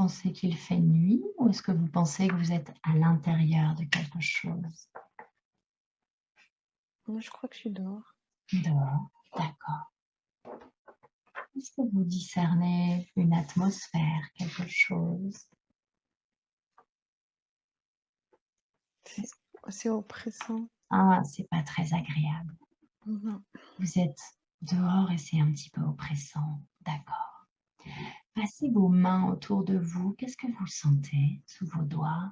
pensez qu'il fait nuit ou est-ce que vous pensez que vous êtes à l'intérieur de quelque chose? Moi, je crois que je suis dehors. Dehors, d'accord. Est-ce que vous discernez une atmosphère, quelque chose? C'est c'est oppressant. Ah, c'est pas très agréable. Non. Vous êtes dehors et c'est un petit peu oppressant. D'accord. Passez vos mains autour de vous. Qu'est-ce que vous sentez sous vos doigts?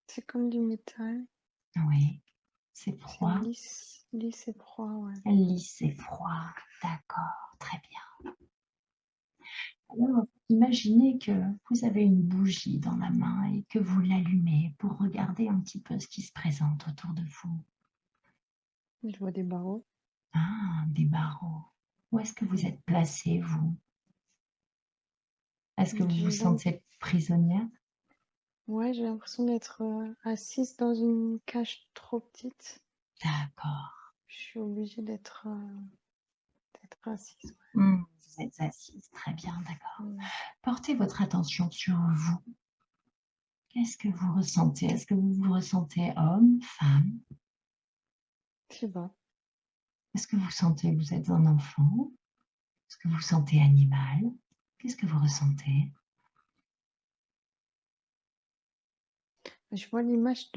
C'est comme du métal. Oui, c'est C'est froid. lisse et froid, ouais. Lisse et froid. D'accord, très bien. Alors, imaginez que vous avez une bougie dans la main et que vous l'allumez pour regarder un petit peu ce qui se présente autour de vous. Je vois des barreaux. Ah, des barreaux. Où est-ce que vous êtes placé, vous? Est-ce que vous vous J'ai l'im- sentez prisonnière? Ouais, j'ai l'impression d'être assise dans une cage trop petite. D'accord. Je suis obligée d'être assise. Vous êtes assise, très bien, d'accord. Mm. Portez votre attention sur vous. Qu'est-ce que vous ressentez? Est-ce que vous vous ressentez homme, femme? Je sais pas. Est-ce que vous sentez que vous êtes un enfant? Est-ce que vous vous sentez animal? Qu'est-ce que vous ressentez? Je vois l'image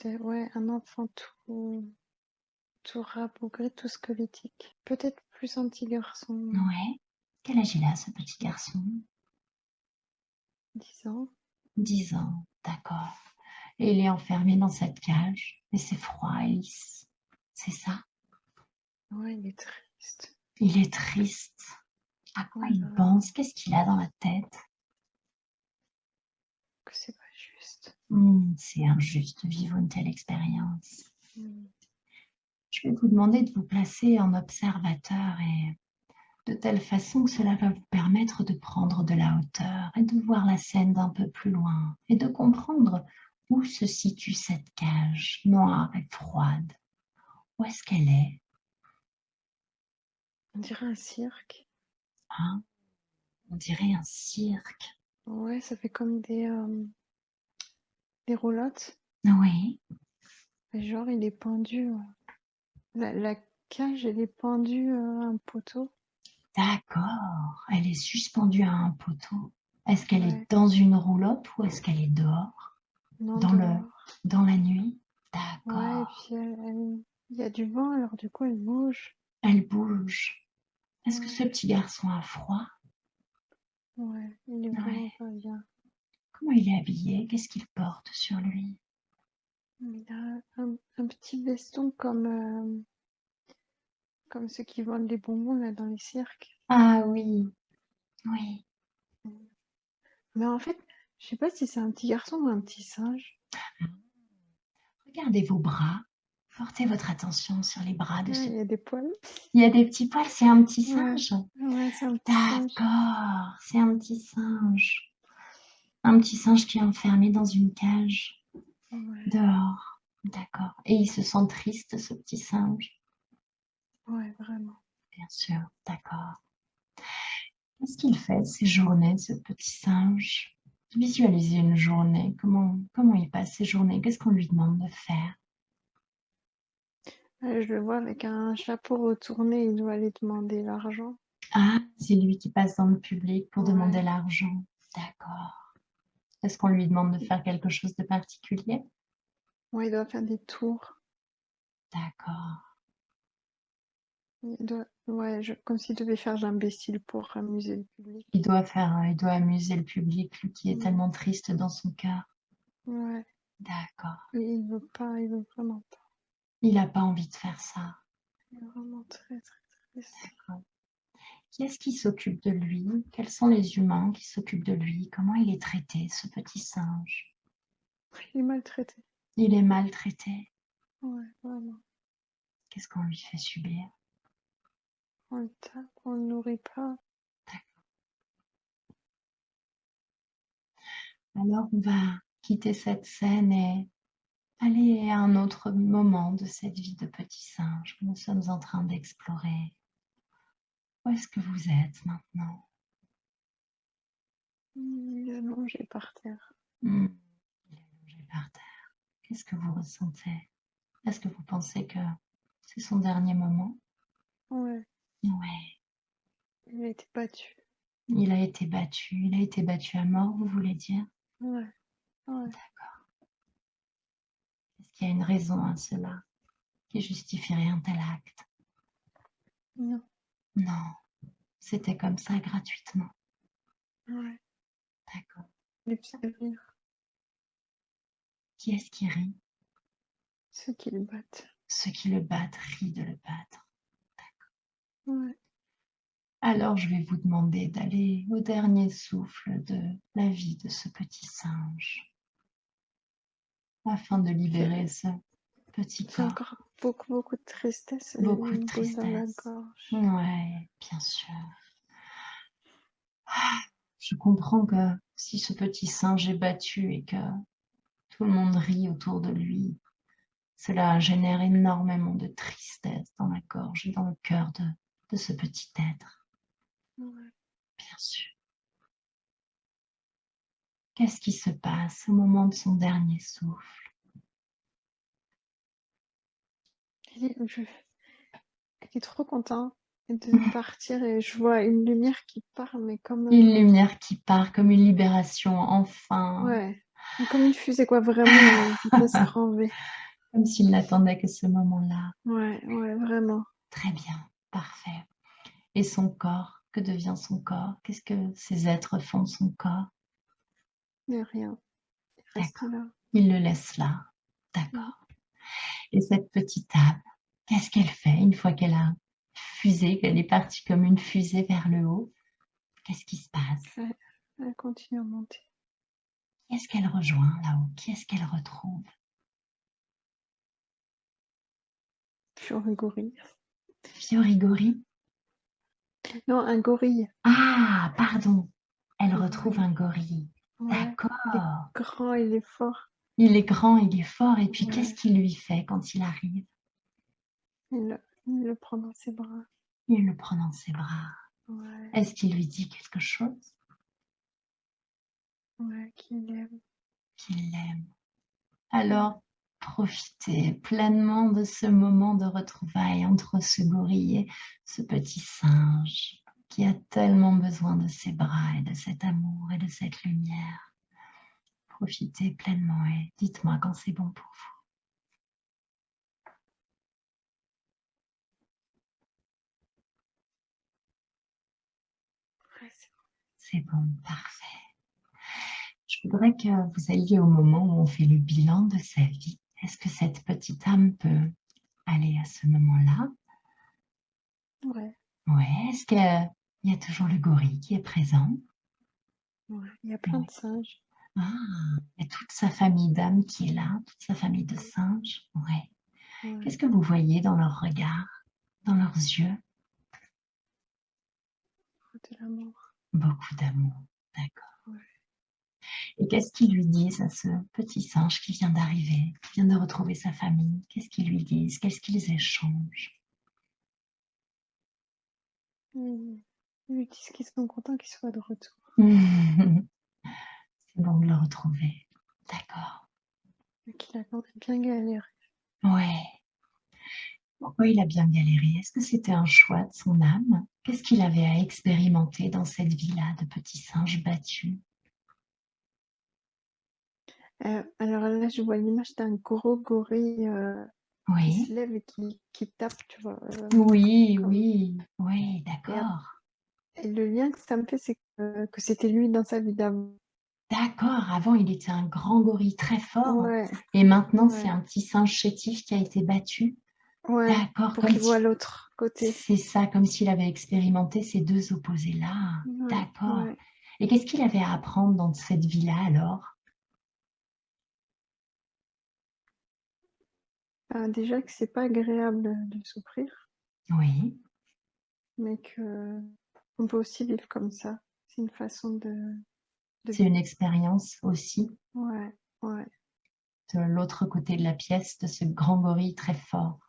ouais, un enfant tout rabougri, tout squelettique. Peut-être plus un petit garçon, Ouais. Quel âge il a, ce petit garçon? 10 ans. 10 ans, d'accord. Et il est enfermé dans cette cage et c'est froid et lisse. C'est ça? Ouais, il est triste. Il est triste. À quoi On il dirait pense? Qu'est-ce qu'il a dans la tête? que c'est pas juste. C'est injuste de vivre une telle expérience. Mm. Je vais vous demander de vous placer en observateur et de telle façon que cela va vous permettre de prendre de la hauteur et de voir la scène d'un peu plus loin et de comprendre où se situe cette cage noire et froide. Où est-ce qu'elle est? On dirait un cirque. Hein? On dirait un cirque. Ouais, ça fait comme des roulottes. Oui, Et genre, il est pendu. La cage, elle est pendue à un poteau. d'accord. Elle est suspendue à un poteau. Est-ce qu'elle est Ouais, dans une roulotte ou est-ce qu'elle est dehors, non, dans le, dehors. dans la nuit? Ouais, et D'accord. puis il y a du vent, alors du coup, elle bouge. Elle bouge. Est-ce que Ouais, ce petit garçon a froid? ouais, il est Ouais. vraiment pas bien. Comment il est habillé? Qu'est-ce qu'il porte sur lui? Il a un petit veston comme ceux qui vendent les bonbons là dans les cirques. Ah oui, oui. Mais en fait, je sais pas si c'est un petit garçon ou un petit singe. Regardez vos bras. Portez votre attention sur les bras de Ouais, ce... il y a des poils. Il y a des petits poils, c'est un petit Ouais, singe. ouais, c'est un petit singe. D'accord, c'est un petit singe. Un petit singe qui est enfermé dans une cage Ouais, dehors. D'accord. Et il se sent triste, ce petit singe. ouais, vraiment. Bien sûr, d'accord. Qu'est-ce qu'il fait ces journées, ce petit singe? Visualisez une journée. Comment il passe ses journées? Qu'est-ce qu'on lui demande de faire? Je le vois avec un chapeau retourné, il doit aller demander l'argent. Ah, c'est lui qui passe dans le public pour demander Ouais, l'argent. D'accord. Est-ce qu'on lui demande de faire quelque chose de particulier? ouais, il doit faire des tours. D'accord. Ouais, comme s'il devait faire l'imbécile pour amuser le public. Il doit amuser le public, lui qui est Mm. tellement triste dans son cœur. Ouais, D'accord. et il veut vraiment pas. Il n'a pas envie de faire ça. Il est vraiment très très triste. D'accord. Qui est-ce qui s'occupe de lui? Quels sont les humains qui s'occupent de lui? Comment il est traité, ce petit singe? Il est maltraité. Il est maltraité. Ouais, vraiment. Qu'est-ce qu'on lui fait subir? On le tape, on le nourrit pas. Alors on va quitter cette scène et aller à un autre moment de cette vie de petit singe que nous sommes en train d'explorer. Où est-ce que vous êtes maintenant? Il est allongé par terre. Il est allongé par terre. Qu'est-ce que vous ressentez? Est-ce que vous pensez que c'est son dernier moment? Ouais, Ouais. il a été battu. Il a été battu. Il a été battu à mort, vous voulez dire? Ouais, ouais. D'accord. Est-ce qu'il y a une raison à cela qui justifierait un tel acte? Non, Non, c'était comme ça gratuitement. ouais. D'accord. Les petits rire, Qui est-ce qui rit? ceux qui le battent. Ceux qui le battent rient de le battre. Ouais, Alors je vais vous demander d'aller au dernier souffle de la vie de ce petit singe afin de libérer ce petit j'ai corps. encore beaucoup de tristesse et Beaucoup de une boule dans la tristesse. gorge. Ouais, bien sûr. Je comprends que si ce petit singe est battu et que tout le monde rit autour de lui, cela génère énormément de tristesse dans la gorge et dans le cœur de ce petit être, Ouais. bien sûr. Qu'est-ce qui se passe au moment de son dernier souffle? Il est trop content de partir et je vois une lumière qui part, mais comme, Une lumière qui part comme une libération, enfin, ouais, comme une fusée quoi, vraiment, vitesse grand V. comme s'il n'attendait que ce moment-là. Ouais, vraiment. Très bien, parfait. Et son corps, que devient son corps? Qu'est-ce que ces êtres font de son corps? Mais rien, il reste D'accord, là. il le laisse là. Mmh. D'accord. Et cette petite âme, qu'est-ce qu'elle fait une fois qu'elle a fusé, qu'elle est partie comme une fusée vers le haut? Qu'est-ce qui se passe? Elle continue à monter. Qui est-ce qu'elle rejoint là-haut? Qui est-ce qu'elle retrouve? Sur un gorille. Fiorigori? Non, un gorille. Ah, pardon. Elle Un retrouve gorille. un gorille. Ouais, il est D'accord. grand, il est fort. Il est grand, il est fort. Et puis, qu'est-ce Ouais, qu'il lui fait quand il arrive? il le prend dans ses bras. Il le prend dans ses bras. Ouais, Est-ce qu'il lui dit quelque chose? ouais, qu'il aime. Qu'il l'aime. Ouais, Alors, profitez pleinement de ce moment de retrouvailles entre ce gorille et ce petit singe qui a tellement besoin de ses bras et de cet amour et de cette lumière. Profitez pleinement et dites-moi quand c'est bon pour vous. ouais, C'est bon, parfait. Je voudrais que vous alliez au moment où on fait le bilan de sa vie. Est-ce que cette petite âme peut aller à ce moment-là? ouais, Ouais. Est-ce qu'il y a toujours le gorille qui est présent? ouais. Il y a plein Ouais. de singes. Ah, il y a toute sa famille d'âmes qui est là, toute sa famille de Ouais, singes. Ouais. ouais. Qu'est-ce que vous voyez dans leurs regards, dans leurs yeux? De l'amour. Beaucoup d'amour. D'accord. Ouais. Et qu'est-ce qu'ils lui disent à ce petit singe qui vient d'arriver, qui vient de retrouver sa famille? Qu'est-ce qu'ils lui disent? Qu'est-ce qu'ils échangent? Ils lui disent qu'ils sont contents qu'il soit de retour. C'est bon de le retrouver. D'accord. Et qu'il a quand même bien galéré. Ouais. Pourquoi il a bien galéré? Est-ce que c'était un choix de son âme? Qu'est-ce qu'il avait à expérimenter dans cette vie-là de petits singes battus? Alors là, je vois l'image d'un gros gorille qui se Oui, lève et qui tape, tu vois. oui, Comme... oui, oui, et, d'accord. et le lien que ça me fait, c'est que c'était lui dans sa vie d'avant. D'accord, avant il était un grand gorille très fort Ouais, et maintenant c'est ouais, un petit singe chétif qui a été battu. ouais, D'accord, pour comme qu'il voit si l'autre côté. c'est ça, comme s'il avait expérimenté ces deux opposés-là. Ouais, D'accord. ouais. Et qu'est-ce qu'il avait à apprendre dans cette vie-là alors? Déjà que c'est pas agréable de souffrir, Oui, mais que on peut aussi vivre comme ça. C'est une façon de c'est une vivre. expérience aussi Ouais, ouais, de l'autre côté de la pièce de ce grand gorille très fort.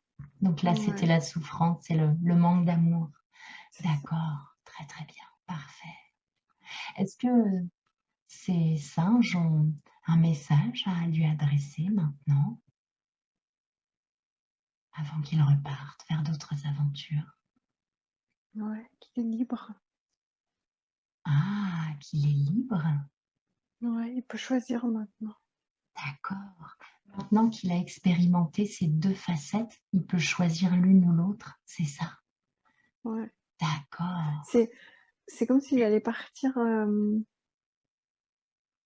Donc là, c'était ouais, la souffrance et le manque d'amour. C'est ça. D'accord, très très bien, parfait. Est-ce que ces singes ont un message à lui adresser maintenant, avant qu'ils repartent vers d'autres aventures? Ouais, qu'il est libre. Ah, qu'il est libre? Ouais, il peut choisir maintenant. D'accord. Maintenant qu'il a expérimenté ces 2 facettes, il peut choisir l'une ou l'autre, c'est ça? Ouais. D'accord, C'est c'est comme s'il allait partir,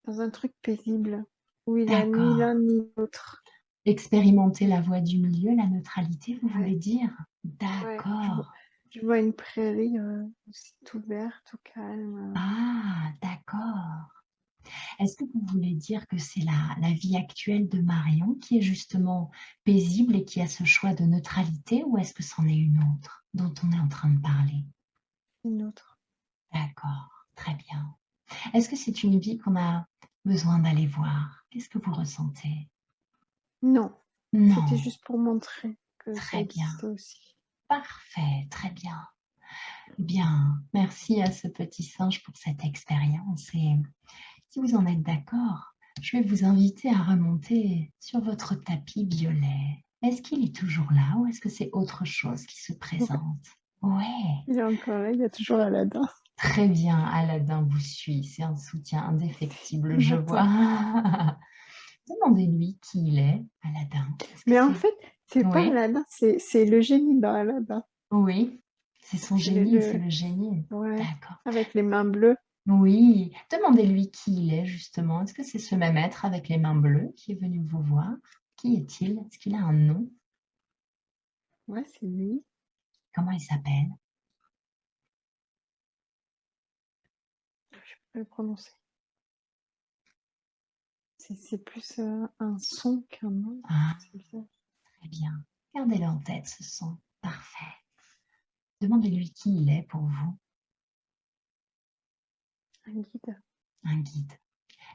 dans un truc paisible, où il a ni d'accord. l'un ni l'autre. Expérimenter la voie du milieu, la neutralité, vous Ouais, voulez dire? ouais. D'accord. Je vois une prairie, aussi tout vert, tout calme, Ah, d'accord. Est-ce que vous voulez dire que c'est la vie actuelle de Marion qui est justement paisible et qui a ce choix de neutralité, ou est-ce que c'en est une autre dont on est en train de parler? une autre. D'accord, très bien. Est-ce que c'est une vie qu'on a besoin d'aller voir? Qu'est-ce que vous ressentez? Non, c'était Non, juste pour montrer que ça très bien, existait aussi. parfait, très bien. Bien, merci à ce petit singe pour cette expérience, et si vous en êtes d'accord, je vais vous inviter à remonter sur votre tapis violet. Est-ce qu'il est toujours là ou est-ce que c'est autre chose qui se Ouais, présente? Ouais, il est encore là, il y a toujours Aladdin. très bien, Aladdin vous suit, c'est un soutien indéfectible, Il je m'attend. vois. Demandez-lui qui il est, Aladdin. Est-ce que Mais en c'est... fait, c'est pas Oui, Aladdin, c'est le génie dans Aladdin. oui, c'est son C'est génie, c'est le génie. ouais, D'accord. avec les mains bleues. Oui, demandez-lui qui il est justement. Est-ce que c'est ce même être avec les mains bleues qui est venu vous voir? Qui est-il? Est-ce qu'il a un nom? Ouais, c'est lui. Comment il s'appelle? Je peux le prononcer. C'est plus, un son qu'un nom. Ah, C'est bizarre. très bien. Gardez-le en tête, ce son. Parfait. Demandez-lui qui il est pour vous. Un guide. Un guide.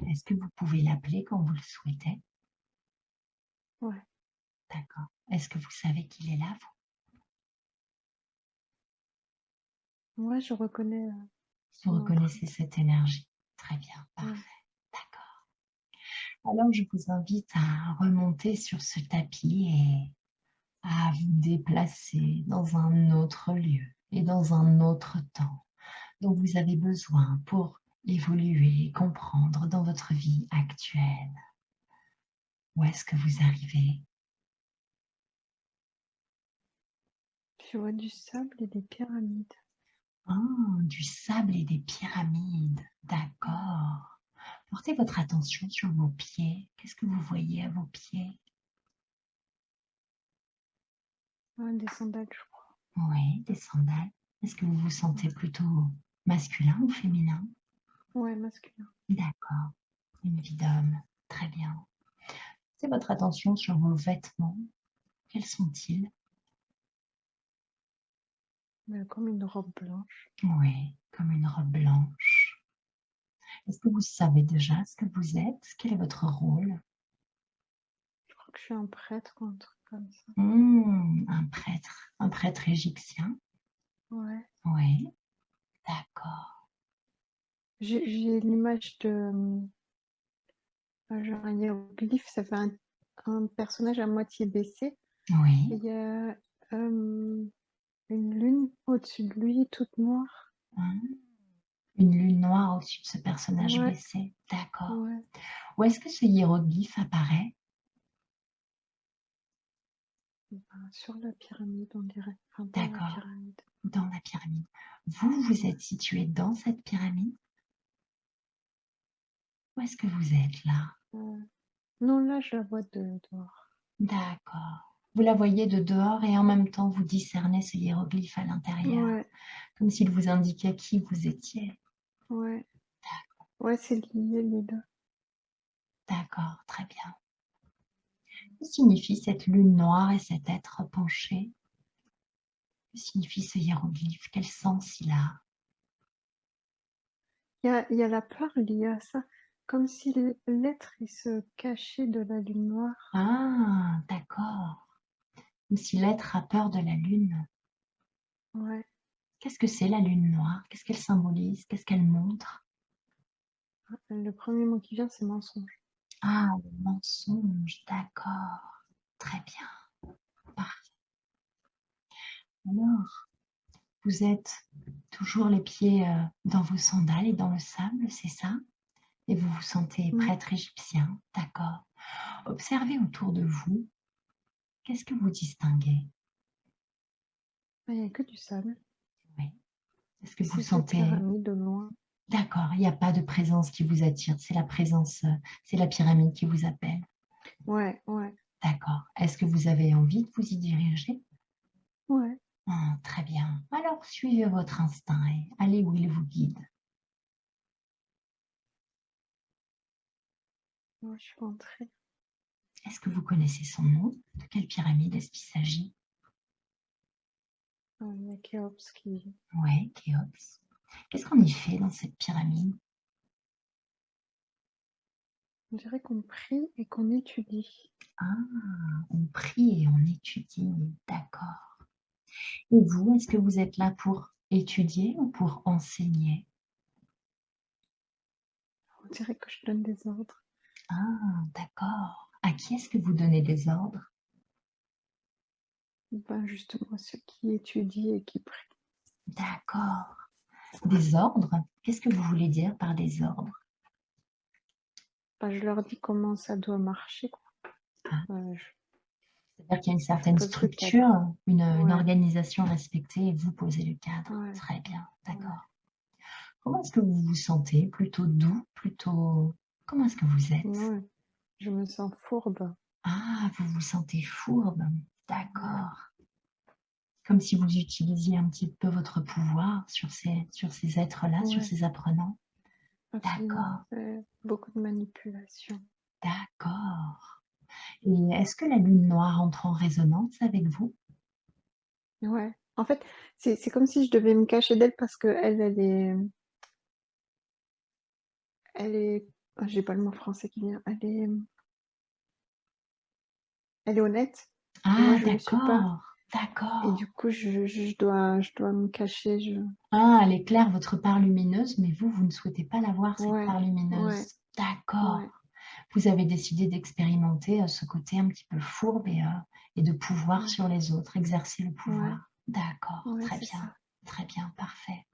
Est-ce que vous pouvez l'appeler quand vous le souhaitez? Ouais. D'accord. Est-ce que vous savez qu'il est là, Ouais, je reconnais, vous? Vous son reconnaissez empreinte. cette énergie? Très bien, Ouais. parfait. D'accord. Alors, je vous invite à remonter sur ce tapis et à vous déplacer dans un autre lieu et dans un autre temps dont vous avez besoin pour évoluer et comprendre dans votre vie actuelle. Où est-ce que vous arrivez? Je vois du sable et des pyramides. Ah, du sable et des pyramides. D'accord. Portez votre attention sur vos pieds. Qu'est-ce que vous voyez à vos pieds? Ouais, des sandales, je crois. Oui, des sandales. Est-ce que vous vous sentez plutôt masculin ou féminin? Ouais, masculin. D'accord. Une vie d'homme. Très bien. Portez votre attention sur vos vêtements. Quels sont-ils? Comme une robe blanche. Oui, comme une robe blanche. Est-ce que vous savez déjà ce que vous êtes? Quel est votre rôle? Je crois que je suis un prêtre ou un truc comme ça. Un prêtre égyptien. Ouais. Oui, d'accord. J'ai l'image de, genre un hiéroglyphe, ça fait un personnage à moitié baissé. Et Oui, il y a, une lune au-dessus de lui, toute noire. hein, une lune noire au-dessus de ce personnage Ouais, baissé. D'accord. ouais. Où est-ce que ce hiéroglyphe apparaît? Sur la pyramide, on dirait. Enfin, dans la D'accord, pyramide. dans la pyramide. Vous, vous êtes situé dans cette pyramide? Où est-ce que vous êtes là? Euh, non, là, je la vois de dehors. D'accord. Vous la voyez de dehors et en même temps vous discernez ce hiéroglyphe à l'intérieur, Ouais, comme s'il vous indiquait qui vous étiez. ouais. Ouais, c'est lié, les deux. D'accord, très bien. Que signifie cette lune noire et cet être penché? Que signifie ce hiéroglyphe? Quel sens il a? Il y a la peur liée à ça. Comme si l'être, il se cachait de la lune noire. Ah, d'accord. Comme si l'être a peur de la lune. Ouais. Qu'est-ce que c'est la lune noire? Qu'est-ce qu'elle symbolise? Qu'est-ce qu'elle montre? Le premier mot qui vient, c'est mensonge. Ah, le mensonge, d'accord. Très bien. Parfait. Alors, vous êtes toujours les pieds dans vos sandales et dans le sable, c'est ça? Et vous vous sentez Mm. prêtre égyptien, d'accord. Observez autour de vous. Qu'est-ce que vous distinguez? Il n'y a que du sable. Oui. Est-ce que vous C'est cette sentez... pyramide de loin. D'accord, il n'y a pas de présence qui vous attire, c'est la présence, c'est la pyramide qui vous appelle. Ouais, ouais, D'accord. Est-ce que vous avez envie de vous y diriger? ouais. Ah, très bien. Alors, suivez votre instinct et allez où il vous guide. Moi, je suis rentrée. Est-ce que vous connaissez son nom? De quelle pyramide est-ce qu'il s'agit? Il y a Khéops qui... Oui, Khéops. Qu'est-ce qu'on y fait dans cette pyramide? On dirait qu'on prie et qu'on étudie. Ah, on prie et on étudie. D'accord. Et vous, est-ce que vous êtes là pour étudier ou pour enseigner? On dirait que je donne des ordres. Ah, d'accord. À qui est-ce que vous donnez des ordres? Ben, justement, ceux qui étudient et qui prient. D'accord. Des ordres? Qu'est-ce que vous voulez dire par des ordres? Ben, je leur dis comment ça doit marcher, quoi. Ah, Ben, c'est-à-dire qu'il y a une je certaine pose le cadre. structure, une Ouais, organisation respectée et vous posez le cadre. ouais, Très bien, ouais. d'accord. Comment est-ce que vous vous sentez? Plutôt doux? Plutôt... Comment est-ce que vous êtes? Ouais, je me sens fourbe. Ah, vous vous sentez fourbe. Ouais, D'accord. Comme si vous utilisiez un petit peu votre pouvoir sur ces êtres-là, sur ouais, ces apprenants. absolument. D'accord, Beaucoup de manipulation. d'accord. Et est-ce que la lune noire entre en résonance avec vous? Ouais. En fait, c'est comme si je devais me cacher d'elle parce que elle est, ah, j'ai pas le mot français qui vient. Elle est honnête et moi Ah, je le suis pas. d'accord, Et d'accord. du coup, je dois me cacher. Ah, elle éclaire votre part lumineuse, mais vous, vous ne souhaitez pas la voir, cette Ouais, part ouais, lumineuse. ouais, D'accord. Vous avez décidé d'expérimenter ce côté un petit peu fourbe et de pouvoir ouais, sur les autres, exercer le ouais, pouvoir. D'accord, ouais, c'est ça. très bien, parfait.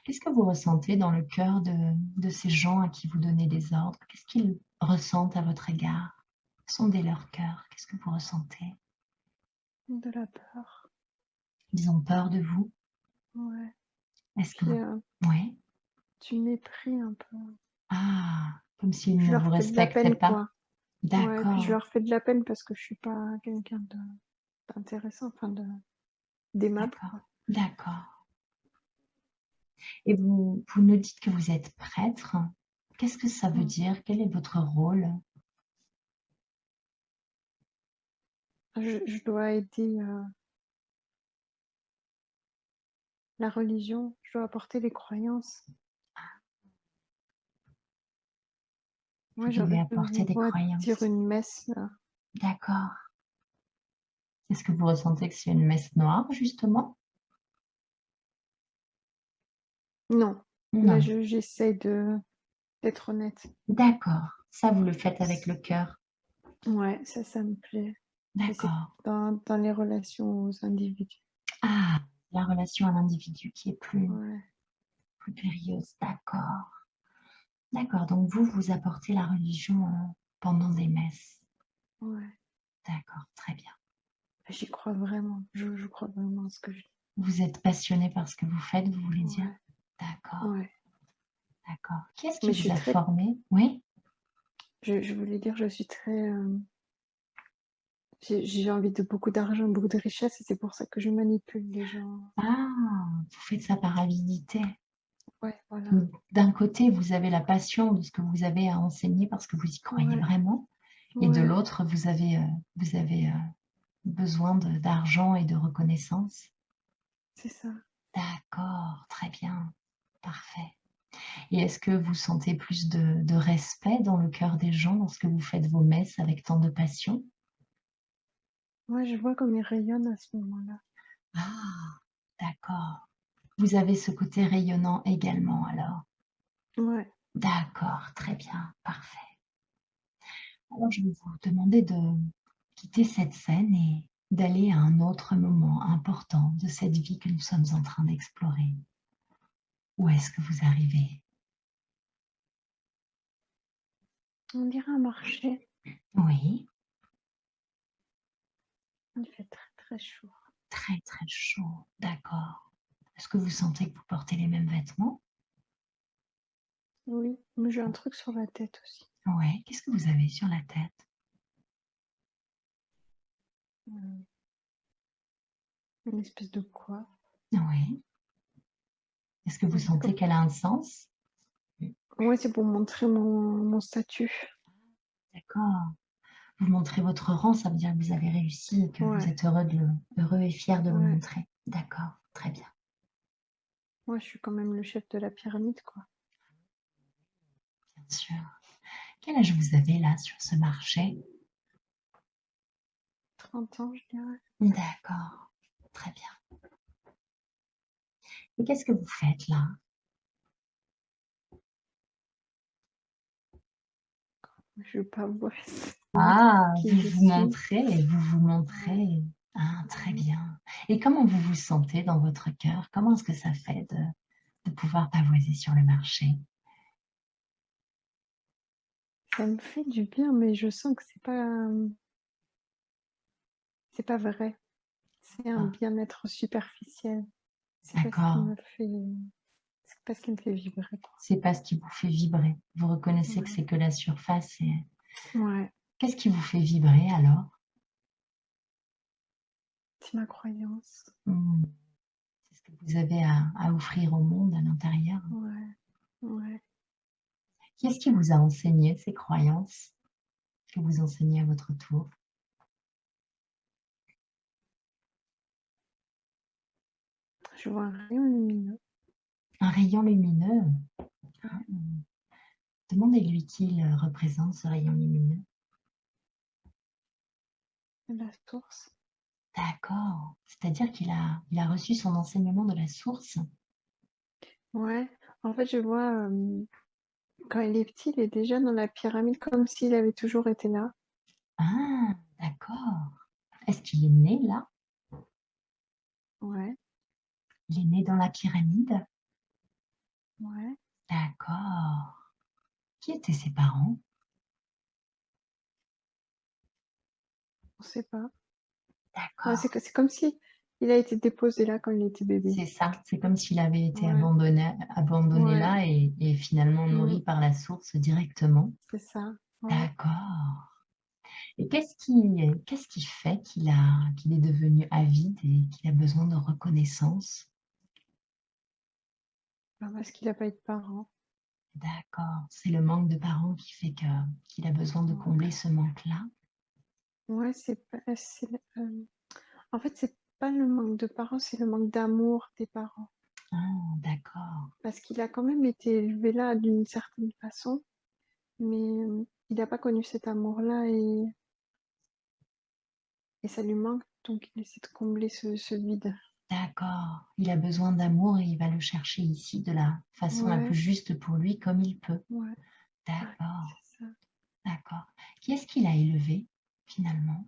Qu'est-ce que vous ressentez dans le cœur de ces gens à qui vous donnez des ordres? Qu'est-ce qu'ils ressentent à votre égard? Sondez leur cœur. Qu'est-ce que vous ressentez? De la peur. Ils ont peur de vous? Ouais. Est-ce que Puis vous... Oui. du mépris un peu. Ah, comme s'ils Je ne leur vous fais de la respectaient peine, pas. quoi. Ouais, puis je D'accord, leur fais de la peine parce que je suis pas quelqu'un d'intéressant, enfin d'aimable, d'accord, quoi. d'accord. Et vous nous dites que vous êtes prêtre. Qu'est-ce que ça veut Mm. dire? Quel est votre rôle? Je dois aider la religion, je dois apporter les croyances. Vous Moi, devez je apporter vous des vois dire croyances. une messe, là. D'accord. Est-ce que vous ressentez que c'est une messe noire, justement? Non, là, Non. j'essaie d'être honnête. D'accord. Ça, vous le faites avec le cœur. Ouais, ça me plaît. Et c'est D'accord. dans les relations aux individus. Ah, la relation à l'individu qui est Ouais, plus périlleuse. D'accord. D'accord. Donc, vous apportez la religion pendant des messes. ouais. D'accord. Très bien. J'y crois vraiment. Je crois vraiment à ce que je dis. Vous êtes passionné par ce que vous faites, vous voulez dire? Ouais, D'accord. ouais. D'accord. Qui est-ce qui Mais je vous suis a très, formé? Oui? je voulais dire, je suis très, j'ai envie de beaucoup d'argent, beaucoup de richesse, et c'est pour ça que je manipule les gens. Ah, vous faites ça par avidité. Ouais, voilà. Donc, d'un côté, vous avez la passion de ce que vous avez à enseigner parce que vous y croyez Ouais, vraiment, et de ouais, l'autre, vous avez besoin d'argent et de reconnaissance. c'est ça. D'accord, très bien, parfait. Et est-ce que vous sentez plus de respect dans le cœur des gens lorsque vous faites vos messes avec tant de passion? Moi, je vois comme ils rayonnent à ce moment-là. Ah, d'accord. Vous avez ce côté rayonnant également alors? Ouais. D'accord, très bien, parfait. Alors je vais vous demander de quitter cette scène et d'aller à un autre moment important de cette vie que nous sommes en train d'explorer. Où est-ce que vous arrivez? On dirait un marché. Oui, Il fait très, très chaud. très très chaud, d'accord. Est-ce que vous sentez que vous portez les mêmes vêtements? Oui, mais j'ai un truc sur la tête aussi. Ouais, qu'est-ce que vous avez sur la tête? Mmh. Une espèce de coiffe. Oui. Est-ce que vous Mais c'est sentez comme qu'elle a un sens? ouais, c'est pour montrer mon statut. D'accord. Vous montrez votre rang, ça veut dire que vous avez réussi et que vous Ouais, êtes heureux et fier de le ouais. montrer. D'accord, très bien, Ouais, je suis quand même le chef de la pyramide, quoi. bien sûr. Quel âge vous avez là sur ce marché? 30 ans, je dirais. D'accord, très bien. Et qu'est-ce que vous faites là? Je veux pas vous Ah, qui vous je vous suis. montrez, vous vous Ouais. montrez. Ah, très Mmh. bien. Et comment vous vous sentez dans votre cœur? Comment est-ce que ça fait de pouvoir pavoiser sur le marché? Ça me fait du bien, mais je sens que c'est pas vrai. C'est un Ah, bien-être superficiel. C'est pas ce qui d'accord. me fait c'est pas ce qui me fait vibrer, quoi. C'est pas ce qui vous fait vibrer. Vous reconnaissez que Ouais. c'est que la surface et Ouais, qu'est-ce qui vous fait vibrer alors? c'est ma croyance. Mmh, c'est ce que vous avez à offrir au monde à l'intérieur. Ouais, ouais. Qui est-ce qui vous a enseigné ces croyances que vous enseignez à votre tour? Je vois un rayon lumineux. Un rayon lumineux? Ouais, Mmh. Demandez-lui qui il représente ce rayon lumineux. de la source. D'accord. C'est-à-dire qu'il a reçu son enseignement de la source? Ouais, en fait, je vois, quand il est petit, il est déjà dans la pyramide comme s'il avait toujours été là. Ah, d'accord. Est-ce qu'il est né là? Ouais, Il est né dans la pyramide? ouais, D'accord. Qui étaient ses parents? on sait pas. Ouais, D'accord. c'est comme si il a été déposé là quand il était bébé. C'est ça, c'est comme s'il avait été Ouais, abandonné ouais, là et finalement mmh, nourri par la source directement. c'est ça. Ouais. D'accord. Et qu'est-ce qui fait qu'il est devenu avide et qu'il a besoin de reconnaissance? Bah, parce qu'il a pas eu de parents. D'accord, c'est le manque de parents qui fait qu'il a besoin de Ouais. combler ce manque-là? Ouais, en fait, c'est pas le manque de parents, c'est le manque d'amour des parents. Ah, d'accord, Parce qu'il a quand même été élevé là d'une certaine façon, mais il n'a pas connu cet amour-là et ça lui manque, donc il essaie de combler ce vide. d'accord. Il a besoin d'amour et il va le chercher ici de la façon la plus Ouais, juste pour lui, comme il peut. ouais, ouais, D'accord, c'est ça. d'accord. Qui est-ce qu'il a élevé finalement,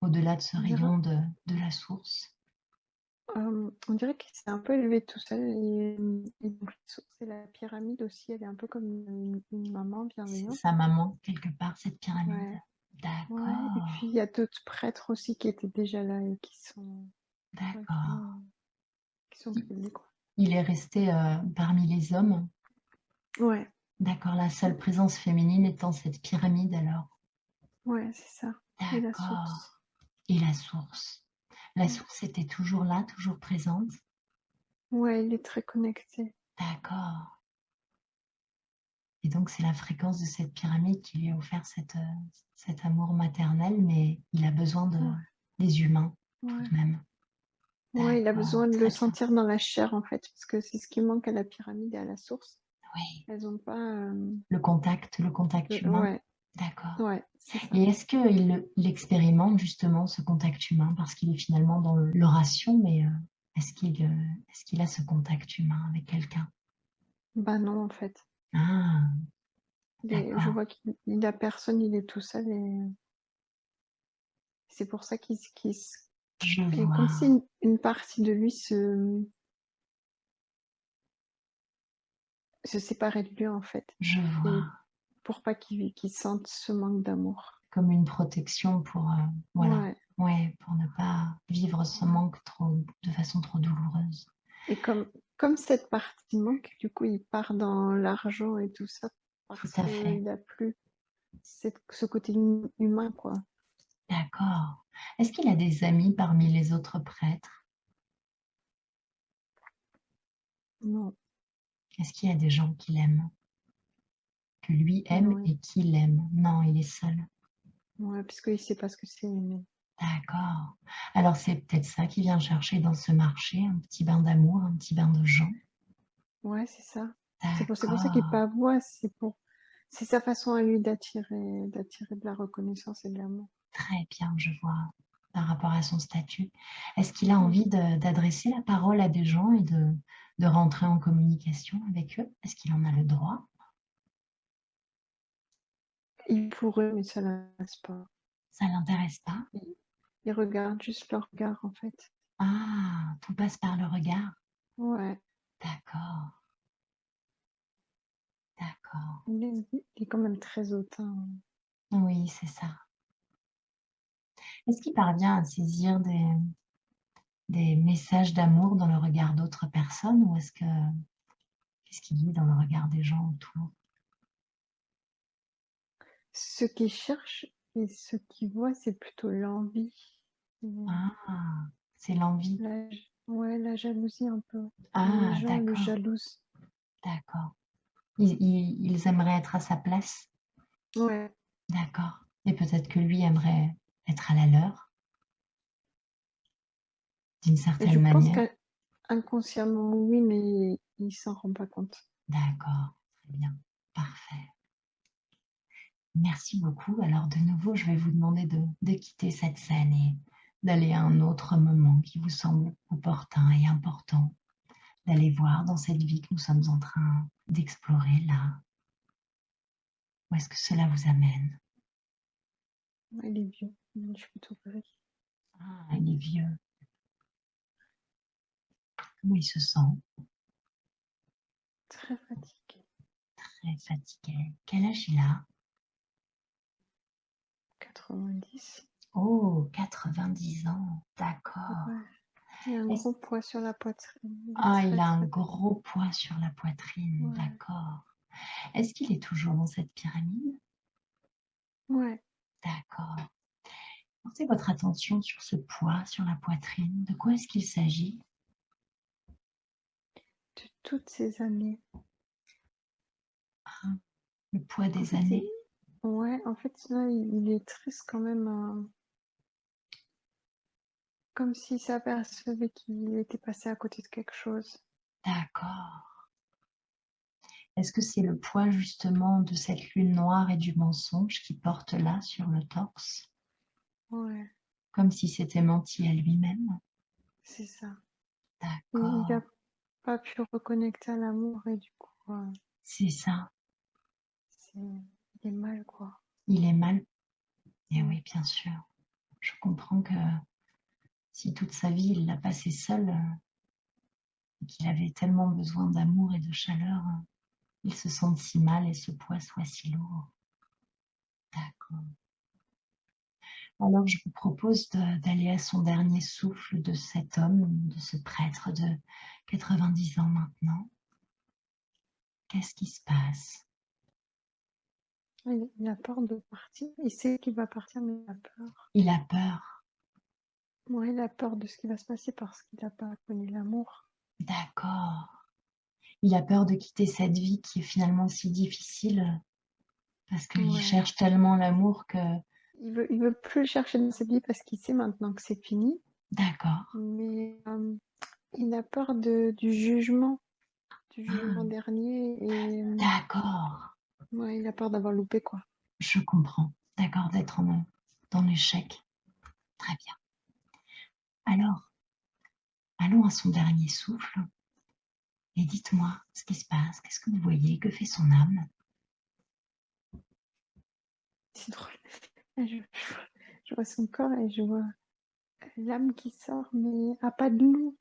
au-delà de ce On dirait, rayon de la source? on dirait qu'il s'est un peu élevé tout seul et donc la source et la pyramide aussi, elle est un peu comme une maman C'est bienveillante. sa maman, quelque part, cette pyramide? Ouais, ouais. Et puis D'accord, il y a d'autres prêtres aussi qui étaient déjà là et ouais, d'accord. qui sont Il privés, quoi. il est resté, parmi les hommes? Ouais, D'accord, la seule présence féminine étant cette pyramide alors? ouais, c'est ça. Et la D'accord. source. Et la source? La Ouais. source était toujours là, toujours présente? Ouais, il est très connecté. D'accord. Et donc c'est la fréquence de cette pyramide qui lui a offert cet amour maternel, mais il a besoin Ouais, des humains tout ouais. de même. Ouais, il a D'accord, besoin de le très bien. sentir dans la chair, en fait, parce que c'est ce qui manque à la pyramide et à la source. Oui, Elles ont pas, le contact humain. ouais, D'accord. ouais, c'est ça. Et est-ce qu'il expérimente justement ce contact humain parce qu'il est finalement dans l'oration, mais Est-ce qu'il a ce contact humain avec quelqu'un? Bah non, en fait. Ah, Je d'accord, vois qu'il a personne, il est tout seul et c'est pour ça je et comme si vois, une partie de lui se séparait de lui, en fait. je Et vois. pour pas qu'il sente ce manque d'amour. Comme une protection pour, voilà, Ouais, ouais, pour ne pas vivre ce ouais. manque de façon trop douloureuse. Et comme cette partie manque, du coup, il part dans l'argent et tout ça Tout parce à fait, qu'il a plus ce côté humain, quoi. d'accord. Est-ce qu'il a des amis parmi les autres prêtres? Non, Est-ce qu'il y a des gens qu'il aime, que lui aime non, et qu'il aime? Non, il est seul. ouais, puisqu'il sait pas ce que c'est aimer. D'accord. Alors c'est peut-être ça qu'il vient chercher dans ce marché, un petit bain d'amour, un petit bain de gens. Ouais, c'est ça. C'est pour ça qu'il D'accord. pavoise, c'est sa façon à lui d'attirer de la reconnaissance et de l'amour. Très bien, je vois, par rapport à son statut. Est-ce qu'il a Mm. envie d'adresser la parole à des gens et de rentrer en communication avec eux? Est-ce qu'il en a le droit? Il pourrait, mais ça l'intéresse pas. Ça l'intéresse pas? Il regarde juste leur regard, en fait. Ah, tout passe par le regard. Ouais, D'accord, d'accord. il est quand même très hautain. Oui, c'est ça. Est-ce qu'il parvient à saisir des messages d'amour dans le regard d'autres personnes ou qu'est-ce qu'il lit dans le regard des gens autour? Ce qu'il cherche et ce qu'il voit, c'est plutôt l'envie. Et Ah, c'est l'envie. la jalousie un peu. Les Ah, gens le d'accord, jalousent. d'accord. Ils aimeraient être à sa place? Ouais. D'accord. Et peut-être que lui aimerait être à la leur, d'une Et je certaine pense manière. qu'inconsciemment, oui, mais il s'en rend pas compte. D'accord, très bien, parfait. Merci beaucoup. Alors de nouveau, je vais vous demander de quitter cette scène et d'aller à un autre moment qui vous semble opportun et important, d'aller voir dans cette vie que nous sommes en train d'explorer là. Où est-ce que cela vous amène? Ouais, il est vieux. Je suis plutôt gris. Ah, il est vieux. Comment il se sent? Très fatigué. Très fatigué. Quel âge il a? 90. Oh, 90 ans. D'accord. Ouais. Il a un Est-ce gros poids sur la poitrine. Il est Ah, il très, a un très gros fatigué. poids sur la poitrine, Ouais. d'accord. Est-ce qu'il est toujours dans cette pyramide? Ouais. D'accord. Portez votre attention sur ce poids sur la poitrine. De quoi est-ce qu'il s'agit? De toutes ces années. Ah, le poids En des fait, années. ouais, en fait, là, il est triste quand même. Comme s'il s'apercevait qu'il était passé à côté de quelque chose. D'accord. Est-ce que c'est le poids justement de cette lune noire et du mensonge qui porte là sur le torse? Ouais, Comme si c'était menti à lui-même? c'est ça. Il D'accord. n'a pas pu reconnecter à l'amour et du coup, C'est ça. il est mal, quoi. Il est mal. Et Mm. oui, bien sûr. Je comprends que si toute sa vie il l'a passé seul, et qu'il avait tellement besoin d'amour et de chaleur, il se sente si mal et ce poids soit si lourd. D'accord. Alors je vous propose d'aller à son dernier souffle de cet homme, de ce prêtre de 90 ans maintenant. Qu'est-ce qui se passe? Il a peur de partir. Il sait qu'il va partir, mais il a peur. Il a peur. Ouais, il a peur de ce qui va se passer parce qu'il n'a pas connu l'amour. D'accord. Il a peur de quitter cette vie qui est finalement si difficile parce qu'il Ouais. cherche tellement l'amour que... Il veut plus le chercher dans sa vie parce qu'il sait maintenant que c'est fini. D'accord. Mais il a peur du jugement Ah, dernier et d'accord. ouais, il a peur d'avoir loupé quoi. Je comprends. D'accord, d'être dans l'échec. Très bien. Alors, Allons à son dernier souffle et dites-moi ce qui se passe. Qu'est-ce que vous voyez? Que fait son âme? C'est drôle. Je vois son corps et je vois l'âme qui sort, mais à pas de loup,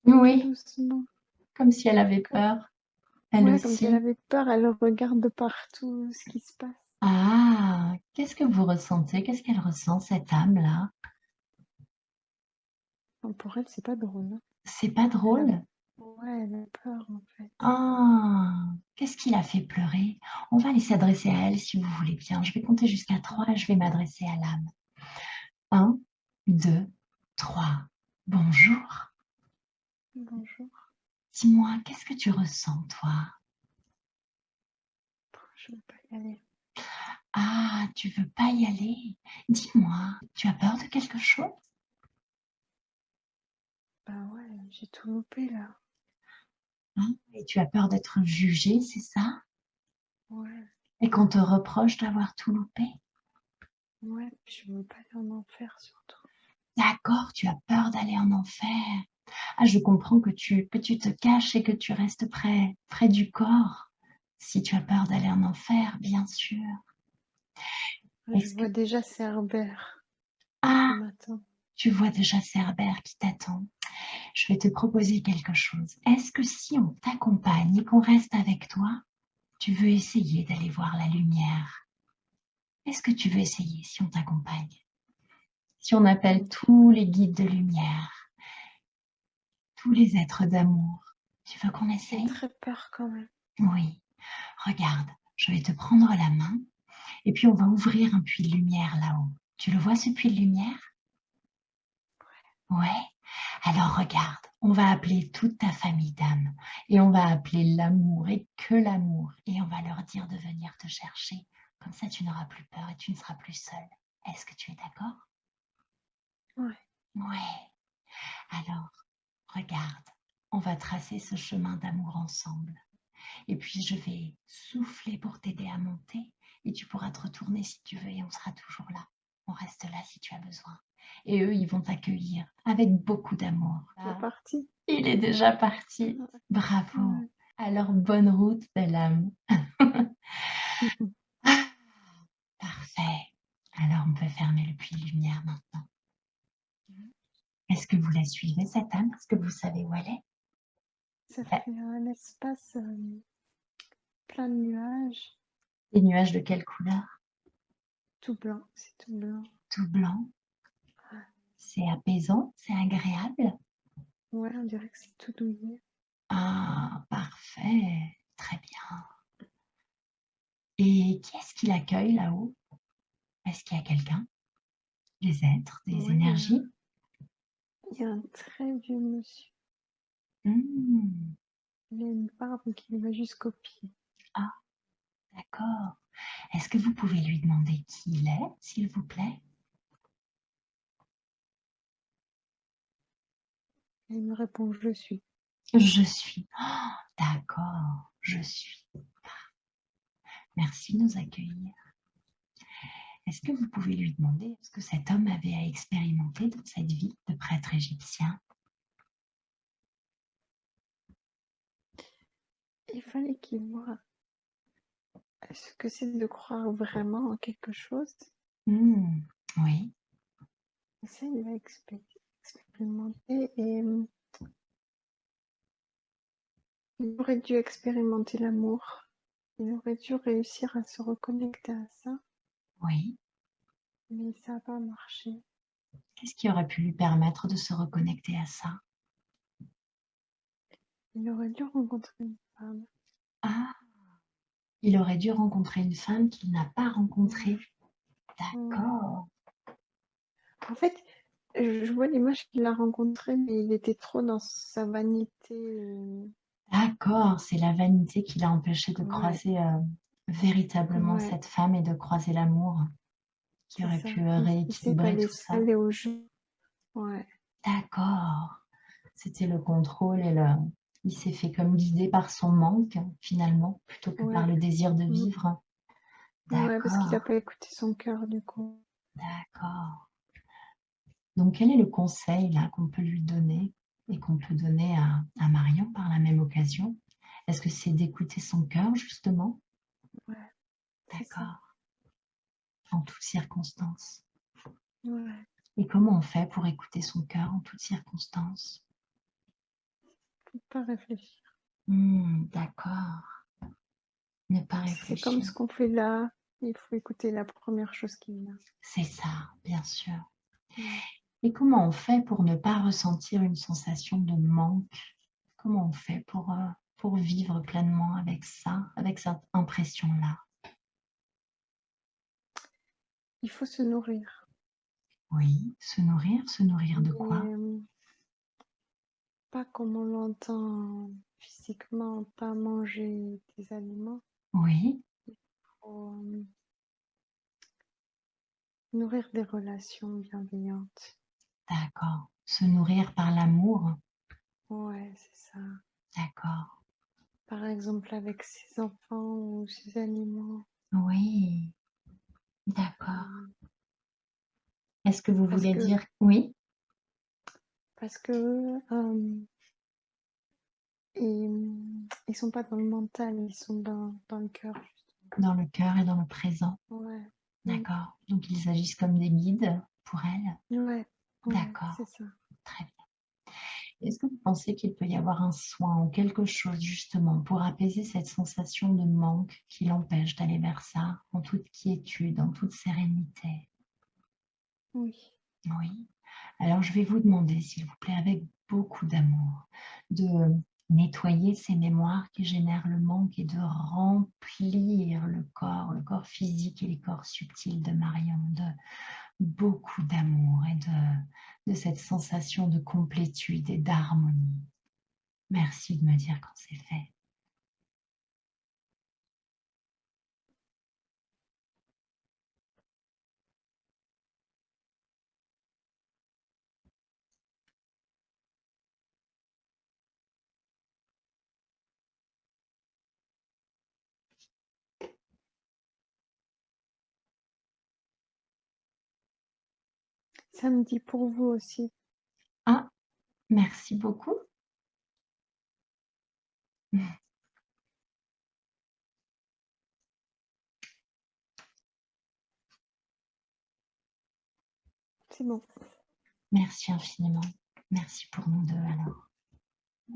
tout Oui, doucement. comme si elle avait Comme, peur, elle ouais, comme si elle aussi. avait peur, elle regarde de partout ce qui se passe. Ah, qu'est-ce que vous ressentez? Qu'est-ce qu'elle ressent, cette âme-là? Enfin, pour elle, c'est pas drôle, hein. C'est pas Elle a, drôle? ouais, elle a peur en fait. Ah, qu'est-ce qui l'a fait pleurer? On va aller s'adresser à elle si vous voulez bien. Je vais compter jusqu'à 3 et je vais m'adresser à l'âme. 1, 2, 3. Bonjour. Bonjour, Dis-moi, qu'est-ce que tu ressens, toi? je veux pas y aller. Ah, tu veux pas y aller? Dis-moi, tu as peur de quelque chose? Bah ouais, j'ai tout loupé là. Hein? Et tu as peur d'être jugée, c'est ça? Ouais, Et qu'on te reproche d'avoir tout loupé? ouais, je veux pas aller en enfer surtout. D'accord, tu as peur d'aller en enfer. Ah, je comprends que tu te caches et que tu restes près du corps. Si tu as peur d'aller en enfer, bien sûr. Je Est-ce que... vois déjà Cerbère qui Ah, m'attend. tu vois déjà Cerbère qui t'attend. Je vais te proposer quelque chose. Est-ce que si on t'accompagne et qu'on reste avec toi, tu veux essayer d'aller voir la lumière? Est-ce que tu veux essayer si on t'accompagne? Si on appelle tous les guides de lumière, tous les êtres d'amour, tu veux qu'on J'ai essaye? très peur quand même. Oui. Regarde, je vais te prendre la main et puis on va ouvrir un puits de lumière là-haut. Tu le vois ce puits de lumière? Ouais. Alors regarde, on va appeler toute ta famille d'âmes et on va appeler l'amour et que l'amour et on va leur dire de venir te chercher. Comme ça, tu n'auras plus peur et tu ne seras plus seule. Est-ce que tu es d'accord? Ouais, Ouais. Alors, regarde, on va tracer ce chemin d'amour ensemble. Et puis, je vais souffler pour t'aider à monter et tu pourras te retourner si tu veux et on sera toujours là. On reste là si tu as besoin. Et eux, ils vont t'accueillir avec beaucoup d'amour. c'est parti. Il est déjà parti. Bravo. Ouais. Alors, bonne route, belle âme. Ah, parfait. Alors, on peut fermer le puits de lumière maintenant. Est-ce que vous la suivez, cette âme? Est-ce que vous savez où elle est? Ça fait un espace plein de nuages, Des nuages de quelle couleur? tout blanc, c'est tout blanc. Tout blanc. C'est apaisant, c'est agréable. Ouais, on dirait que c'est tout douillet. Ah, parfait. Très bien. Et qui est-ce qui l'accueille là-haut? Est-ce qu'il y a quelqu'un? Des êtres, des Ouais, énergies? il y a un très vieux monsieur. Hmm. Il a une barbe qui lui va jusqu'aux pieds. Ah, d'accord. Est-ce que vous pouvez lui demander qui il est, s'il vous plaît? Et il me répond, je suis. Je suis. Oh, d'accord, je suis. Merci de nous accueillir. Est-ce que vous pouvez lui demander ce que cet homme avait à expérimenter dans cette vie de prêtre égyptien? Il fallait qu'il voit ce que c'est de croire vraiment en quelque chose. Hmm, oui, Ça, il va expérimenter et il aurait dû expérimenter l'amour. Il aurait dû réussir à se reconnecter à ça, oui. mais ça n'a pas marché. Qu'est-ce qui aurait pu lui permettre de se reconnecter à ça? Il aurait dû rencontrer une femme. Ah, il aurait dû rencontrer une femme qu'il n'a pas rencontrée. Ouais. D'accord. En fait, je vois l'image qu'il a rencontrée, mais il était trop dans sa vanité. D'accord, c'est la vanité qui l'a empêché de Ouais, croiser véritablement ouais, cette femme et de croiser l'amour qui c'est aurait ça. pu Il s'est pas rééquilibrer tout laissé ça. aller au jeu. Ouais, D'accord. C'était le contrôle et il s'est fait comme guider par son manque, finalement, plutôt que par ouais. le désir de Mm. vivre. Ouais, parce qu'il n'a D'accord, pas écouté son cœur, du coup. d'accord. Donc, quel est le conseil là qu'on peut lui donner? et qu'on peut donner à Marion par la même occasion, est-ce que c'est d'écouter son cœur, justement? Ouais, c'est ça. D'accord, en toutes circonstances. Ouais, Et comment on fait pour écouter son cœur en toutes circonstances? faut pas réfléchir. D'accord, ne pas C'est comme réfléchir. ce qu'on fait là, il faut écouter la première chose qui vient. C'est ça, bien sûr. Ouais. Et comment on fait pour ne pas ressentir une sensation de manque? Comment on fait pour vivre pleinement avec ça, avec cette impression-là? Il faut se nourrir, Oui, se nourrir de quoi? mais pas comme on l'entend physiquement, pas manger des aliments. Oui, Faut nourrir des relations bienveillantes. d'accord. Se nourrir par l'amour? Ouais, c'est ça. D'accord. Par exemple, avec ses enfants ou ses animaux. Oui, d'accord. Euh, Est-ce que vous Parce voulez que, dire oui? parce que ils sont pas dans le mental, ils sont dans le cœur, justement. Dans le cœur et dans le présent. Ouais. Mm. D'accord. Donc ils agissent comme des guides pour elle. Ouais, ouais, c'est D'accord. ça. Très bien. Est-ce que vous pensez qu'il peut y avoir un soin ou quelque chose justement pour apaiser cette sensation de manque qui l'empêche d'aller vers ça en toute quiétude, en toute sérénité? Oui. Oui. Alors je vais vous demander, s'il vous plaît, avec beaucoup d'amour, de nettoyer ces mémoires qui génèrent le manque et de remplir le corps physique et les corps subtils de Marion, de beaucoup d'amour et de cette sensation de complétude et d'harmonie. Merci de me dire quand c'est fait. Samedi pour vous aussi. Ah, merci beaucoup. C'est bon. Merci infiniment. Merci pour nous deux alors.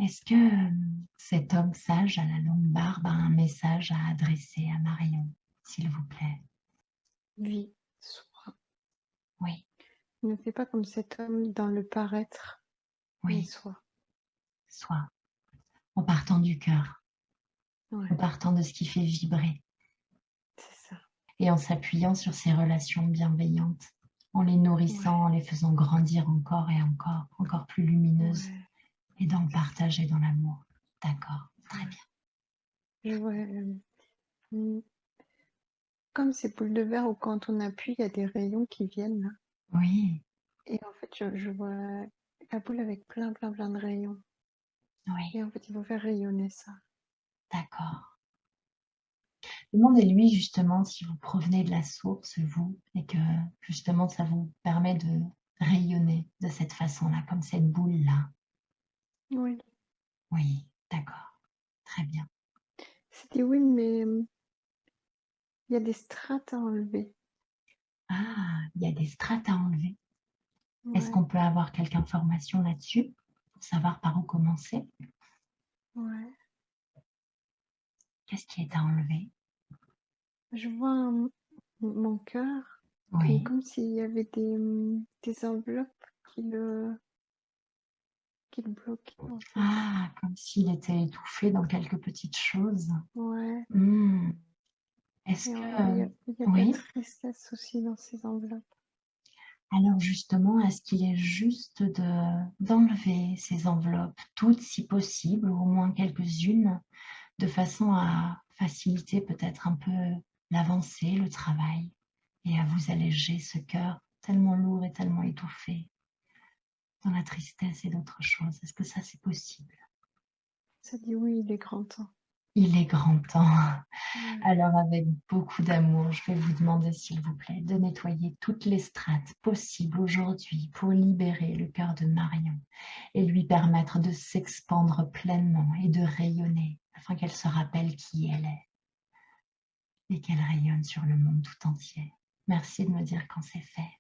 Est-ce que cet homme sage à la longue barbe a un message à adresser à Marion, s'il vous plaît? Vie, sois. Oui, Ne fais pas comme cet homme dans le paraître, mais oui, sois. soit en partant du cœur, en Ouais, partant de ce qui fait vibrer c'est ça. et en s'appuyant sur ces relations bienveillantes, en les Ouais, nourrissant, en les faisant grandir encore et encore, encore plus lumineuses ouais, et dans le c'est ça. partage et dans l'amour. D'accord, très Ouais. bien. Je vois mm, comme ces boules de verre où quand on appuie, il y a des rayons qui viennent là. Oui, Et en fait, je vois la boule avec plein de rayons. oui, Et en fait, il faut faire rayonner ça. d'accord. Demandez-lui justement si vous provenez de la source, vous, et que justement ça vous permet de rayonner de cette façon-là, comme cette boule-là. Oui. Oui, d'accord, très bien. C'était oui, mais il y a des strates à enlever. Ah, il y a des strates à enlever. Est-ce Ouais, qu'on peut avoir quelques informations là-dessus pour savoir par où commencer? ouais. Qu'est-ce qui est à enlever? Je vois mon cœur et Oui. comme s'il y avait des enveloppes qui le bloquaient en fait. Ah, comme s'il était étouffé dans quelques petites choses. Ouais. Hmm. Est-ce Et que... il y a de la Oui. tristesse aussi dans ces enveloppes. Alors justement, est-ce qu'il est juste d'enlever ces enveloppes, toutes si possible, ou au moins quelques-unes, de façon à faciliter peut-être un peu l'avancée, le travail, et à vous alléger ce cœur tellement lourd et tellement étouffé dans la tristesse et d'autres choses? Est-ce que ça c'est possible? Ça dit oui, il est grand temps. Il est grand temps. Ouais. Alors, avec beaucoup d'amour, je vais vous demander, s'il vous plaît, de nettoyer toutes les strates possibles aujourd'hui pour libérer le cœur de Marion et lui permettre de s'expandre pleinement et de rayonner afin qu'elle se rappelle qui elle est et qu'elle rayonne sur le monde tout entier. Merci de me dire quand c'est fait.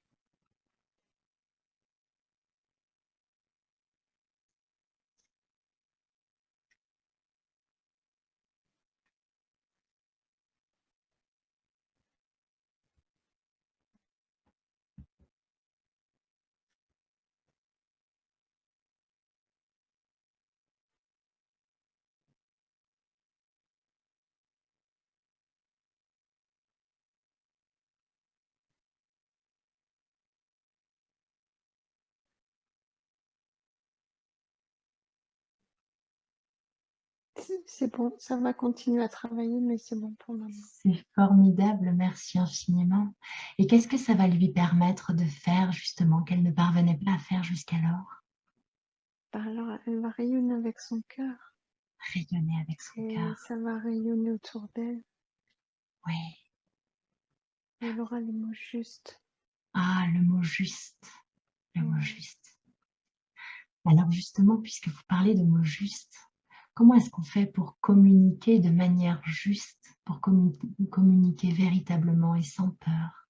C'est bon, ça va continuer à travailler, mais c'est bon pour maman. C'est formidable, merci infiniment. Et qu'est-ce que ça va lui permettre de faire justement qu'elle ne parvenait pas à faire jusqu'alors? Bah alors, elle va rayonner avec son cœur Rayonner avec son et cœur. ça va rayonner autour d'elle. Oui. Et elle aura les mots justes. Ah, le mot juste. Le mot Ouais. juste. Alors justement, puisque vous parlez de mots justes, comment est-ce qu'on fait pour communiquer de manière juste, pour communiquer véritablement et sans peur,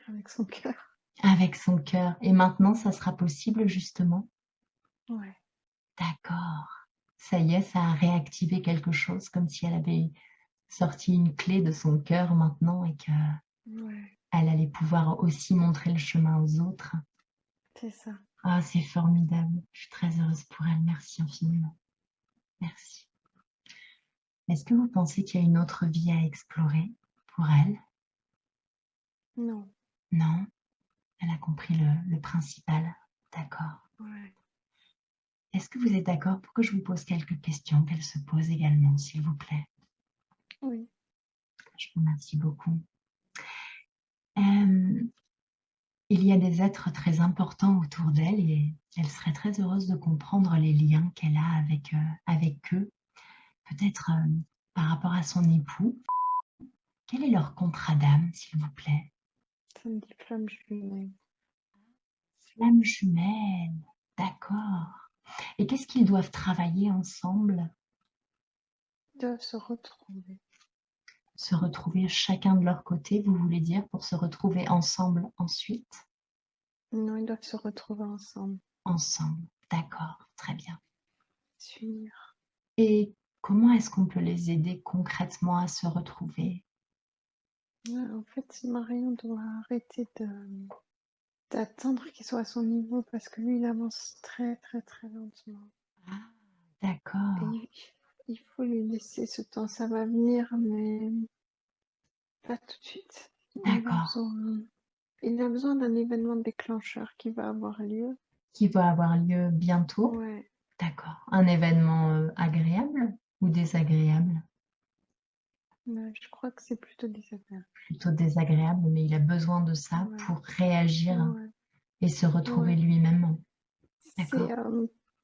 Avec son cœur. avec son cœur? Et maintenant, ça sera possible justement? Ouais. D'accord. Ça y est, ça a réactivé quelque chose, comme si elle avait sorti une clé de son cœur maintenant et qu'elle Ouais. allait pouvoir aussi montrer le chemin aux autres. C'est ça. Ah, c'est formidable. Je suis très heureuse pour elle. Merci infiniment. Merci. Est-ce que vous pensez qu'il y a une autre vie à explorer pour elle? Non. Non? Elle a compris le principal. D'accord. Ouais. Est-ce que vous êtes d'accord pour que je vous pose quelques questions qu'elle se pose également, s'il vous plaît? Oui. Je vous remercie beaucoup. Euh, il y a des êtres très importants autour d'elle et elle serait très heureuse de comprendre les liens qu'elle a avec eux. Peut-être par rapport à son époux. Quel est leur contrat d'âme, s'il vous plaît? Ça me dit flamme jumelle. Flamme jumelle. D'accord. Et qu'est-ce qu'ils doivent travailler ensemble? Ils doivent se retrouver. Se retrouver chacun de leur côté, vous voulez dire, pour se retrouver ensemble ensuite? Non, ils doivent se retrouver ensemble. Ensemble. D'accord, très bien. S'unir. Et comment est-ce qu'on peut les aider concrètement à se retrouver? Ouais, en fait, Marion doit arrêter d'attendre qu'il soit à son niveau parce que lui, il avance très, très, très lentement. Ah, Et d'accord, il faut lui laisser ce temps. Ça va venir, mais pas tout de suite. d'accord. Il a besoin d'un événement déclencheur qui va avoir lieu. Qui va avoir lieu bientôt? Ouais, D'accord. Un événement agréable ou désagréable? mais je crois que c'est plutôt désagréable. Plutôt désagréable, mais il a besoin de ça Ouais, pour réagir ouais, et se retrouver ouais. lui-même. C'est D'accord.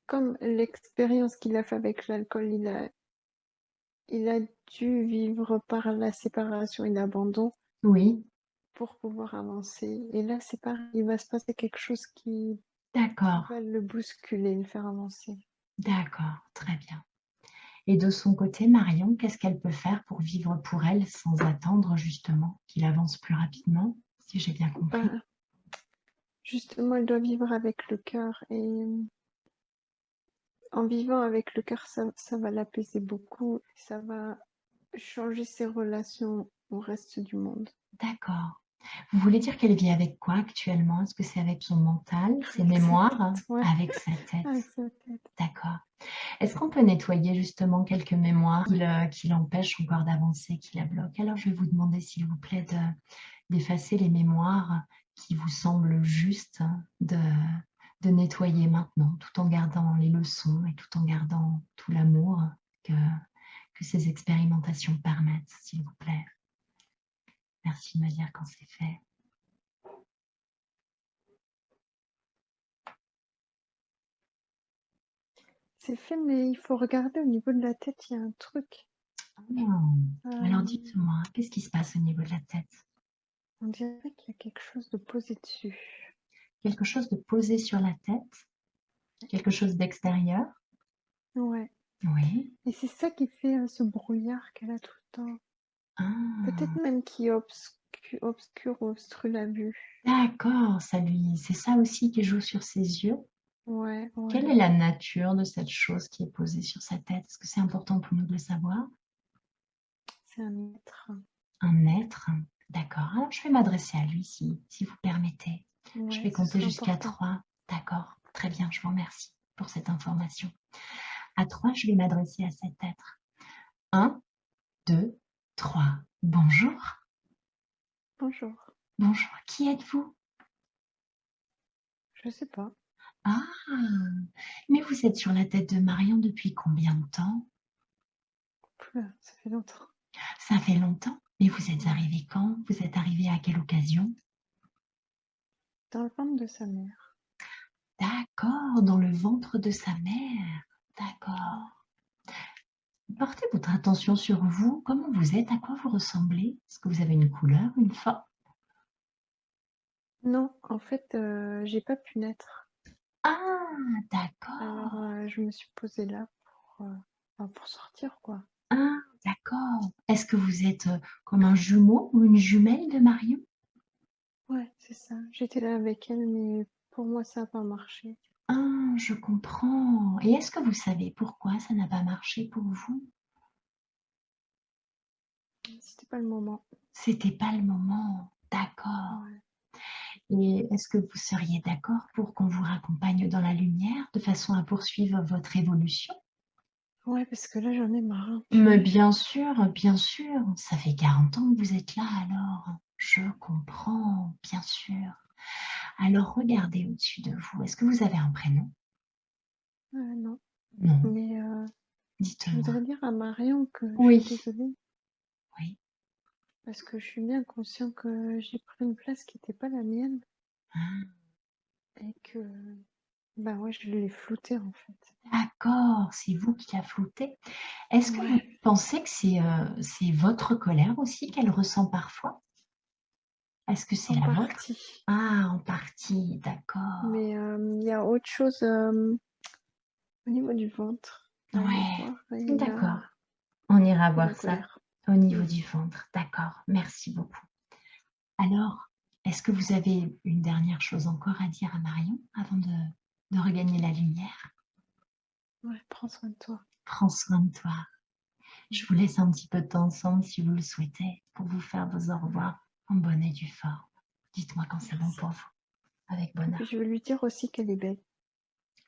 comme l'expérience qu'il a fait avec l'alcool. Il a dû vivre par la séparation et l'abandon Oui, pour pouvoir avancer. Et là, c'est pareil, il va se passer quelque chose qui d'accord, va le bousculer, le faire avancer. d'accord, très bien. Et de son côté, Marion, qu'est-ce qu'elle peut faire pour vivre pour elle sans attendre justement qu'il avance plus rapidement, si j'ai bien compris? Bah, justement, elle doit vivre avec le cœur et en vivant avec le cœur, ça va l'apaiser beaucoup, ça va changer ses relations au reste du monde. D'accord. Vous voulez dire qu'elle vit avec quoi actuellement? Est-ce que c'est avec son mental, ses Avec sa mémoires? tête, ouais, Avec sa tête. avec sa tête. D'accord. Est-ce qu'on peut nettoyer justement quelques mémoires qui l'empêchent encore d'avancer, qui la bloquent? Alors je vais vous demander s'il vous plaît d'effacer les mémoires qui vous semblent justes, de nettoyer maintenant, tout en gardant les leçons et tout en gardant tout l'amour que, que ces expérimentations permettent, s'il vous plaît. Merci de me dire quand c'est fait. c'est fait, mais il faut regarder au niveau de la tête, il y a un truc. Alors Euh, dites-moi, qu'est-ce qui se passe au niveau de la tête? on dirait qu'il y a quelque chose de posé dessus. Quelque chose de posé sur la tête? Quelque chose d'extérieur? Ouais. Oui. Et c'est ça qui fait ce brouillard qu'elle a tout le temps. Peut-être Ah, même qui obscure ou obstrue la vue. d'accord, c'est ça aussi qui joue sur ses yeux. Ouais, Quelle ouais. est la nature de cette chose qui est posée sur sa tête? Est-ce que c'est important pour nous de le savoir? C'est un être. Un être? D'accord. Alors, je vais m'adresser à lui si vous permettez. Je Ouais, vais ce compter serait jusqu'à important. 3. D'accord. Très bien, je vous remercie pour cette information. À 3, je vais m'adresser à cet être. 1, 2, 3. Bonjour. Bonjour. Bonjour. Qui êtes-vous? Je sais pas. Ah, mais vous êtes sur la tête de Marion depuis combien de temps? Oula, ça fait longtemps. Ça fait longtemps. Mais vous êtes Ouais. arrivé quand? Vous êtes arrivé à quelle occasion? Dans le ventre de sa mère. D'accord, dans le ventre de sa mère. D'accord. Portez votre attention sur vous. Comment vous êtes? À quoi vous ressemblez? Est-ce que vous avez une couleur, une forme? Non, en fait, j'ai pas pu naître. Ah, Alors, d'accord. je me suis posée là pour sortir, quoi. Ah, d'accord. Est-ce que vous êtes comme un jumeau ou une jumelle de Marion? Ouais, c'est ça. J'étais là avec elle, mais pour moi, ça n'a pas marché. Ah, je comprends. Et est-ce que vous savez pourquoi ça n'a pas marché pour vous? C'était pas le moment. C'était pas le moment. D'accord. Ouais. Et est-ce que vous seriez d'accord pour qu'on vous raccompagne dans la lumière de façon à poursuivre votre évolution? Ouais, parce que là, j'en ai marre, hein, Mais purée. bien sûr, ça fait 40 ans que vous êtes là alors. Je comprends, bien sûr. Alors regardez au-dessus de vous. Est-ce que vous avez un prénom? Non. Non, Mais je dites-moi. voudrais dire à Marion que je suis Oui, désolée, oui. parce que je suis bien conscient que j'ai pris une place qui n'était pas la mienne Ah, et que, bah ouais, je l'ai floutée en fait. d'accord, c'est vous qui la floutez. Est-ce que vous Ouais, pensez que c'est votre colère aussi qu'elle ressent parfois? Est-ce que c'est en la vôtre? partie. Ah, en partie, d'accord. Mais il y a autre chose au niveau du ventre à aller Ouais, voir. Et d'accord. On ira il y a la voir ça colère. au niveau Mm. du ventre. D'accord, merci beaucoup. Alors, est-ce que vous avez une dernière chose encore à dire à Marion avant de regagner la lumière? Ouais, prends soin de toi. Prends soin de toi. Je Mm. vous laisse un petit peu de temps ensemble si vous le souhaitez pour vous faire vos au revoir en bonne et due forme. Dites-moi quand c'est bon Merci. pour vous, avec Et puis bonheur. je veux lui dire aussi qu'elle est belle.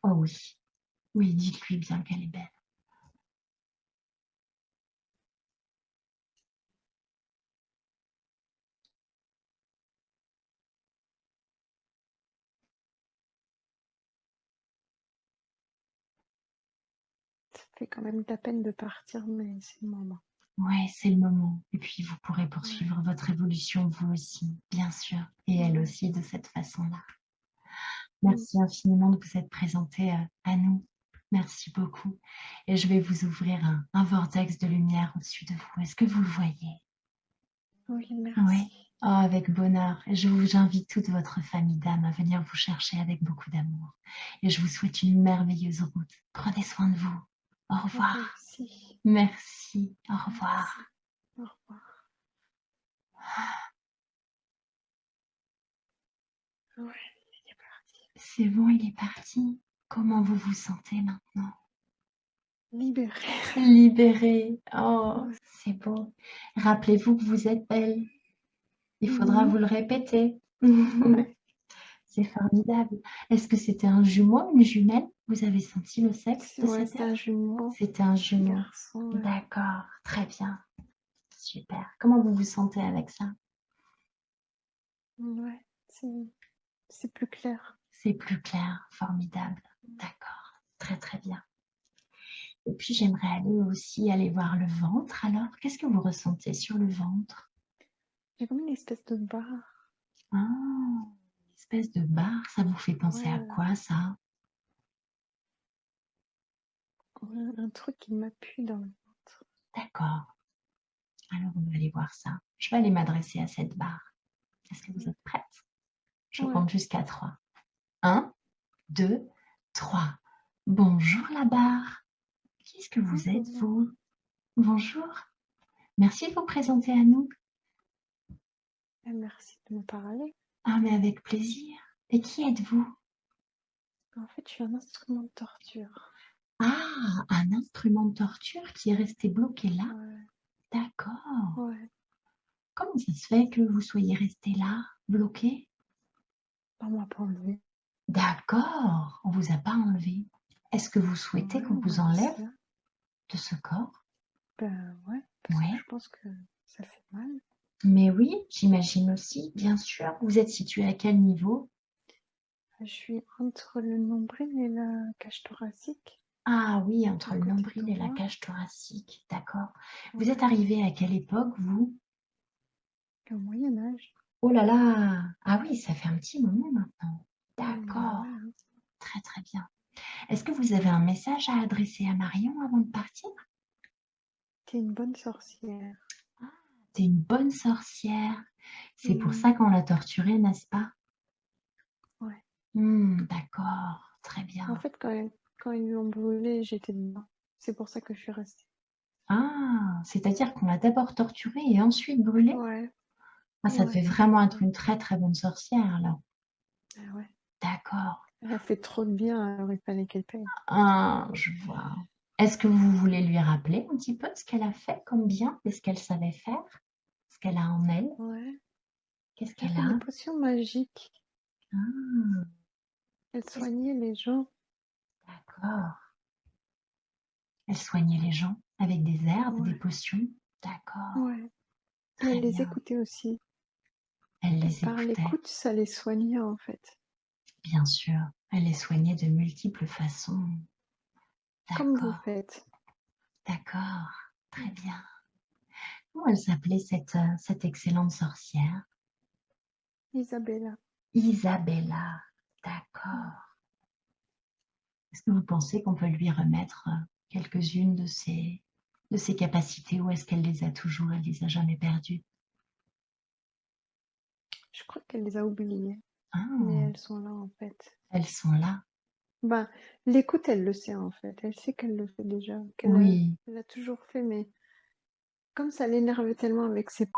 Oh oui, oui, dites-lui bien qu'elle est belle. Ça fait quand même de la peine de partir, mais c'est le moment. Ouais, c'est le moment. Et puis vous pourrez Ouais, poursuivre votre évolution vous aussi, bien sûr, et elle ouais. aussi de cette façon-là. Mm. Merci infiniment de vous être présenté à nous. Merci beaucoup. Et je vais vous ouvrir un vortex de lumière au-dessus de vous. Est-ce que vous le voyez? Oui, Oui. merci. Oh, avec bonheur. Et j'invite toute votre famille d'âmes à venir vous chercher avec beaucoup d'amour. Et je vous souhaite une merveilleuse route. Prenez soin de vous. Au Pour toi revoir. aussi. Merci. Au revoir. Merci. Au revoir. Ouais, il est parti. C'est bon, il est parti. Comment vous vous sentez maintenant? Libéré. Libéré. Oh, Ouais. c'est beau. Rappelez-vous que vous êtes belle. Il faudra Mhm. vous le répéter. Ouais. C'est formidable. Est-ce que c'était un jumeau, une jumelle? Vous avez senti le sexe de Ouais, cet c'est un être? jumeau. C'était un Petit jumeau. garçon. Ouais. D'accord, très bien, super. Comment vous vous sentez avec ça? Ouais, c'est plus clair. C'est plus clair, formidable. D'accord, très très bien. Et puis j'aimerais aller voir le ventre alors. Qu'est-ce que vous ressentez sur le ventre? J'ai comme une espèce de barre. Ah, une espèce de barre, ça vous fait penser Ouais, à quoi ça? Un truc qui m'appuie dans le ventre. D'accord. Alors, on va aller voir ça. Je vais aller m'adresser à cette barre. Est-ce que vous êtes prête? Je Ouais. compte jusqu'à 3. 1, 2, 3. Bonjour la barre. Qui est-ce que vous êtes, Bonjour. vous? Bonjour. Merci de vous présenter à nous. Merci de me parler. Ah, mais avec plaisir. Et qui êtes-vous? En fait, je suis un instrument de torture. Ah, un instrument de torture qui est resté bloqué là? Ouais. D'accord. Ouais. Comment ça se fait que vous soyez resté là, bloqué? On m'a pas enlevé. D'accord, on vous a pas enlevé. Est-ce que vous souhaitez Ouais, qu'on on m'a vous enlève laissé là. de ce corps? Ben ouais, parce que Oui, je pense que ça fait mal. mais oui, j'imagine aussi, bien sûr. Vous êtes situé à quel niveau? Je suis entre le nombril et la cage thoracique, Ah oui, le entre le côté nombril et la droit. cage thoracique, d'accord. Vous êtes Ouais. arrivé à quelle époque, vous? Au Moyen Âge. Oh là là! Ah oui, ça fait un petit moment maintenant. Ben D'accord, ouais, hein. très très bien. Est-ce que vous avez un message à adresser à Marion avant de partir? T'es une bonne sorcière. Ah, t'es une bonne sorcière. C'est pour Hmm, ça qu'on l'a torturée, n'est-ce pas? ouais. D'accord, très bien. En fait, quand ils l'ont brûlé, j'étais dedans. C'est pour ça que je suis restée. Ah, c'est-à-dire qu'on l'a d'abord torturée et ensuite brûlée? Ouais, Ah, ça ouais, devait vraiment être ouais. une très très bonne sorcière alors. Ah ouais. D'accord. Elle a fait trop de bien, alors il fallait qu'elle paye. Ah, je vois. Est-ce que vous voulez lui rappeler un petit peu ce qu'elle a fait comme bien et ce qu'elle savait faire? Ce qu'elle a en elle? Ouais. Qu'est-ce Elle a qu'elle fait des a? potions magiques. Ah, Elle qu'est-ce- soignait les gens. d'accord. Elle soignait les gens avec des herbes, des Ouais, potions. D'accord, ouais. Et très elle les bien. écoutait aussi. Elle Et les par écoutait, l'écoute, ça les soignait en fait. bien sûr. Elle les soignait de multiples façons. Comme vous D'accord, faites. d'accord, très bien. Comment elle s'appelait cette excellente sorcière? Isabella. Isabella. Mm. D'accord. Est-ce que vous pensez qu'on peut lui remettre quelques-unes de ses capacités ou est-ce qu'elle les a toujours, elle les a jamais perdues? Je crois qu'elle les a oubliées. Mais Ah, elles sont là en fait. elles sont là. Ben, l'écoute, elle le sait en fait. Elle sait qu'elle le fait déjà. Oui. Elle l'a toujours fait, mais comme ça l'énerve tellement avec ses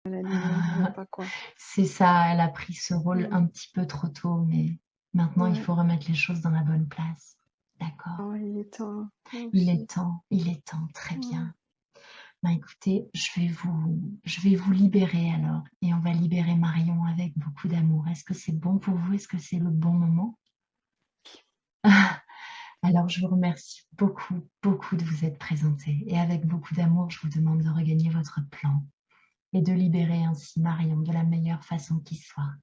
elle a dit non, je veux Ah, pas quoi. c'est ça, elle a pris ce rôle Mm. un petit peu trop tôt, mais maintenant il Ouais. faut remettre les choses dans la bonne place. D'accord. Oh, il est temps. Moi Il aussi. est temps, très Ouais. bien. Ben, écoutez, je vais vous libérer alors et on va libérer Marion avec beaucoup d'amour. Est-ce que c'est bon pour vous? Est-ce que c'est le bon moment? Alors, je vous remercie beaucoup, beaucoup de vous être présenté et avec beaucoup d'amour, je vous demande de regagner votre plan et de libérer ainsi Marion de la meilleure façon qui soit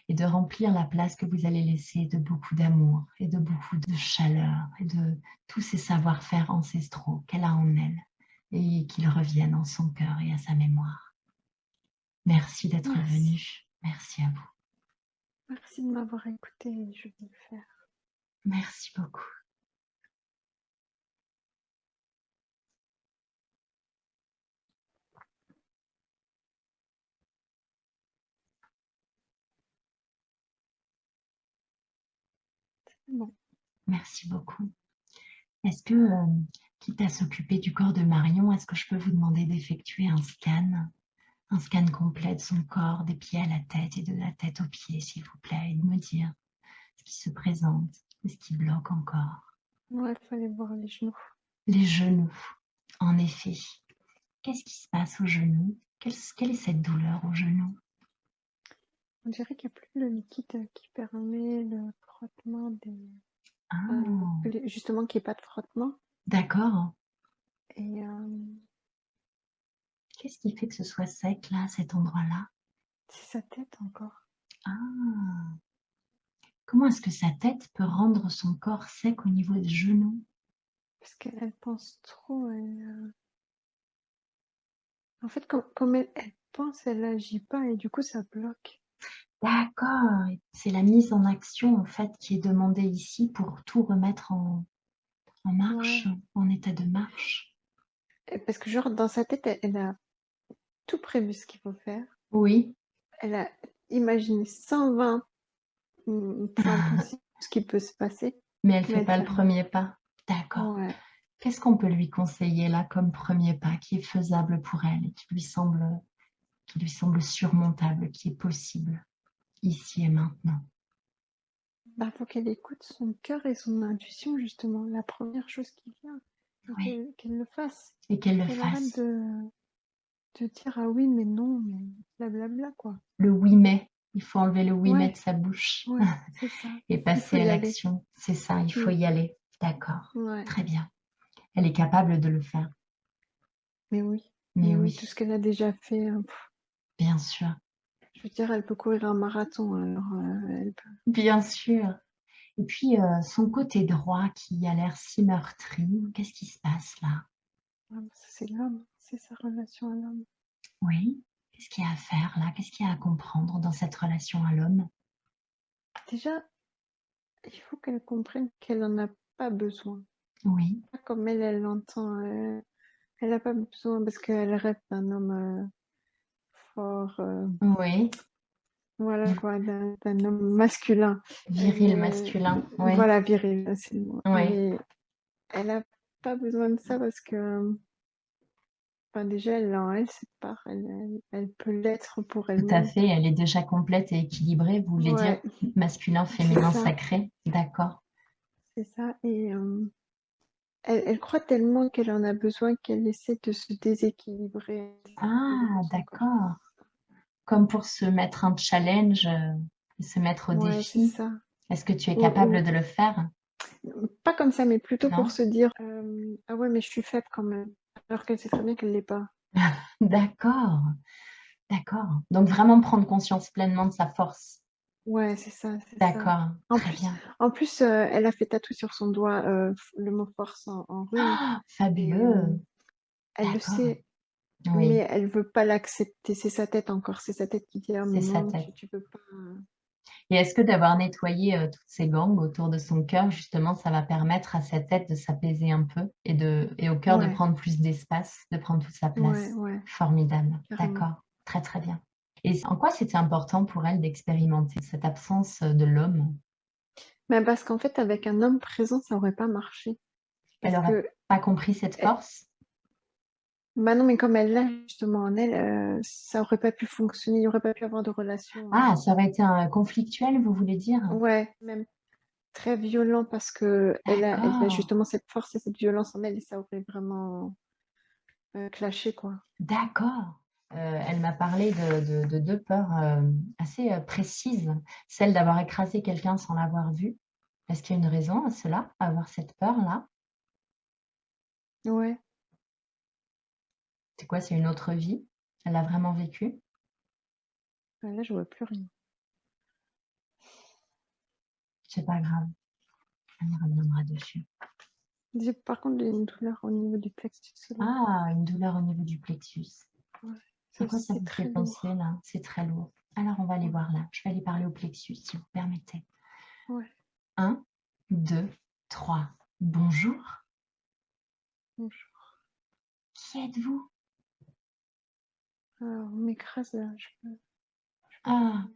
et de remplir la place que vous allez laisser de beaucoup d'amour et de beaucoup de chaleur et de tous ces savoir-faire ancestraux qu'elle a en elle et qu'ils reviennent en son cœur et à sa mémoire. Merci d'être Merci. venu. Merci à vous. Merci de m'avoir écouté. Je vais le faire. Merci beaucoup. Bon. Merci beaucoup. Est-ce que, quitte à s'occuper du corps de Marion, est-ce que je peux vous demander d'effectuer un scan complet de son corps, des pieds à la tête et de la tête aux pieds, s'il vous plaît, et de me dire ce qui se présente et ce qui bloque encore? Ouais, il fallait voir les genoux. Les genoux, en effet. Qu'est-ce qui se passe aux genoux? Quelle est cette douleur aux genoux? On dirait qu'il n'y a plus le liquide qui permet le frottement des... Ah, justement, qu'il n'y ait pas de frottement. d'accord. Et Qu'est-ce qui fait que ce soit sec là, à cet endroit-là? c'est sa tête encore. Ah, comment est-ce que sa tête peut rendre son corps sec au niveau des genoux? Parce qu'elle pense trop. En fait, comme elle pense, elle n'agit pas et du coup, ça bloque. D'accord, c'est la mise en action en fait qui est demandée ici pour tout remettre En marche, Ouais. en état de marche. Et parce que genre dans sa tête, elle a tout prévu ce qu'il faut faire. Oui, Elle a imaginé 120 points possibles, ce qui peut se passer, mais elle mais fait elle pas fait le rien. premier pas. D'accord. Ouais. Qu'est-ce qu'on peut lui conseiller là comme premier pas qui est faisable pour elle et qui lui semble surmontable, qui est possible ici et maintenant? Bah, faut qu'elle écoute son cœur et son intuition, justement, la première chose qui vient, et Oui, qu'elle le fasse. et qu'elle le Qu'elle arrête fasse. de dire ah oui, mais non, mais blablabla, quoi. Le oui mais, il faut enlever le oui mais de Ouais, sa bouche ouais, c'est ça. et Il faut passer à y aller. l'action. C'est ça, il faut Mm. y aller. D'accord, Ouais, très bien. Elle est capable de le faire. mais oui, Mais mais oui, oui, tout ce qu'elle a déjà fait, bien sûr, je veux dire, elle peut courir un marathon, alors elle peut. bien sûr. Et puis, son côté droit qui a l'air si meurtri, qu'est-ce qui se passe là? Ah, bah, ça, c'est l'homme, c'est sa relation à l'homme. Oui, qu'est-ce qu'il y a à faire là? Qu'est-ce qu'il y a à comprendre dans cette relation à l'homme? Déjà, il faut qu'elle comprenne qu'elle en a pas besoin. Oui, Pas comme elle l'entend. Elle n'a pas besoin parce qu'elle rêve d'un homme fort, oui, voilà quoi, d'un homme masculin. viril, masculin, oui, Voilà, viril, c'est le mot. oui, Mais elle n'a pas besoin de ça parce que, enfin, déjà, elle a en elle cette part. Elle peut l'être pour tout à elle-même. fait. Elle est déjà complète et équilibrée. Vous voulez dire Ouais, masculin, c'est féminin, ça, sacré? D'accord. c'est ça. Et elle croit tellement qu'elle en a besoin qu'elle essaie de se déséquilibrer Ah, son corps. d'accord. Comme pour se mettre un challenge et se mettre au Ouais, c'est défi. ça. Est-ce que tu es Ou, capable de le faire? pas comme ça, mais plutôt pour Non? se dire ah ouais, mais je suis faible quand même. Alors qu'elle sait très bien qu'elle l'est pas. D'accord, d'accord. Donc vraiment prendre conscience pleinement de sa force. Ouais, c'est ça, c'est ça. D'accord, En très plus, bien. elle a fait tatouer sur son doigt le mot force en rune. Ah, Et fabuleux. elle le D'accord. sait, mais Oui, elle veut pas l'accepter. C'est sa tête encore. C'est sa tête qui dit ah mais c'est sa non, tête. tu peux pas. Et est-ce que d'avoir nettoyé toutes ces gangs autour de son cœur, justement, ça va permettre à sa tête de s'apaiser un peu et au cœur de Ouais, prendre plus d'espace, de prendre toute sa ouais, place? ouais, Formidable. carrément. D'accord. Très, très bien. Et en quoi c'était important pour elle d'expérimenter cette absence de l'homme? Mais parce qu'en fait, avec un homme présent, ça aurait pas marché. Elle Parce n'aurait que pas compris cette eh, force? bah non, mais comme elle l'a justement en elle, ça aurait pas pu fonctionner. Il n'y aurait pas pu avoir de relation. Ah, ça aurait été un conflictuel, vous voulez dire? Ouais, même très violent parce que elle a D'accord, justement cette force et cette violence en elle et ça aurait vraiment clashé, quoi. d'accord. Elle m'a parlé de 2 peurs, assez, précises. Celle d'avoir écrasé quelqu'un sans l'avoir vu. Est-ce qu'il y a une raison à cela, à avoir cette peur-là? Ouais, C'est quoi? C'est une autre vie? Elle l'a vraiment vécu? là, je vois plus rien. C'est pas grave, on y reviendra dessus. Par contre, j'ai une douleur au niveau du plexus solaire. Ah, une douleur au niveau du plexus. Ouais. Ça À quoi aussi, ça c'est vous fait très penser lourd. là? C'est très lourd. Alors on va aller Ouais. voir là. Je vais aller parler au plexus si vous permettez. Ouais. 1, 2, 3. Bonjour, Bonjour. qui êtes-vous? Alors, on m'écrase là. Je peux pas Ah, parler.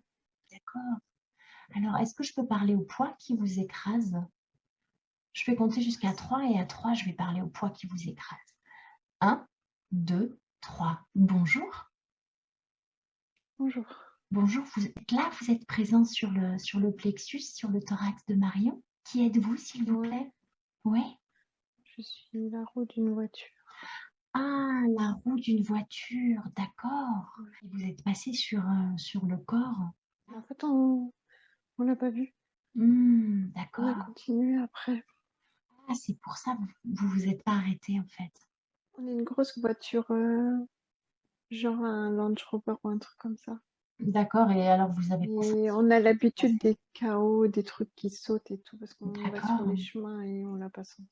d'accord. Alors, est-ce que je peux parler au poids qui vous écrase? Je vais compter jusqu'à 3 et à 3, je vais parler au poids qui vous écrase. 1, 2, 3. Bonjour. Bonjour. Bonjour, vous êtes là, vous êtes présent sur le plexus, sur le thorax de Marion. Qui êtes-vous, s'il vous Ouais, plaît? Oui. je suis la roue d'une voiture. Ah, la roue d'une voiture, d'accord. Ouais. Et vous êtes passé sur le corps. En fait, on l'a pas vu. On a D'accord. continué après. Ah, c'est pour ça que vous vous êtes pas arrêté en fait. On est une grosse voiture, genre un Land Rover ou un truc comme ça. D'accord, et alors vous avez pas Et senti on a ce qui s'est l'habitude passé? des chaos, des trucs qui sautent et tout, parce qu'on va sur D'accord. les chemins et on l'a pas senti.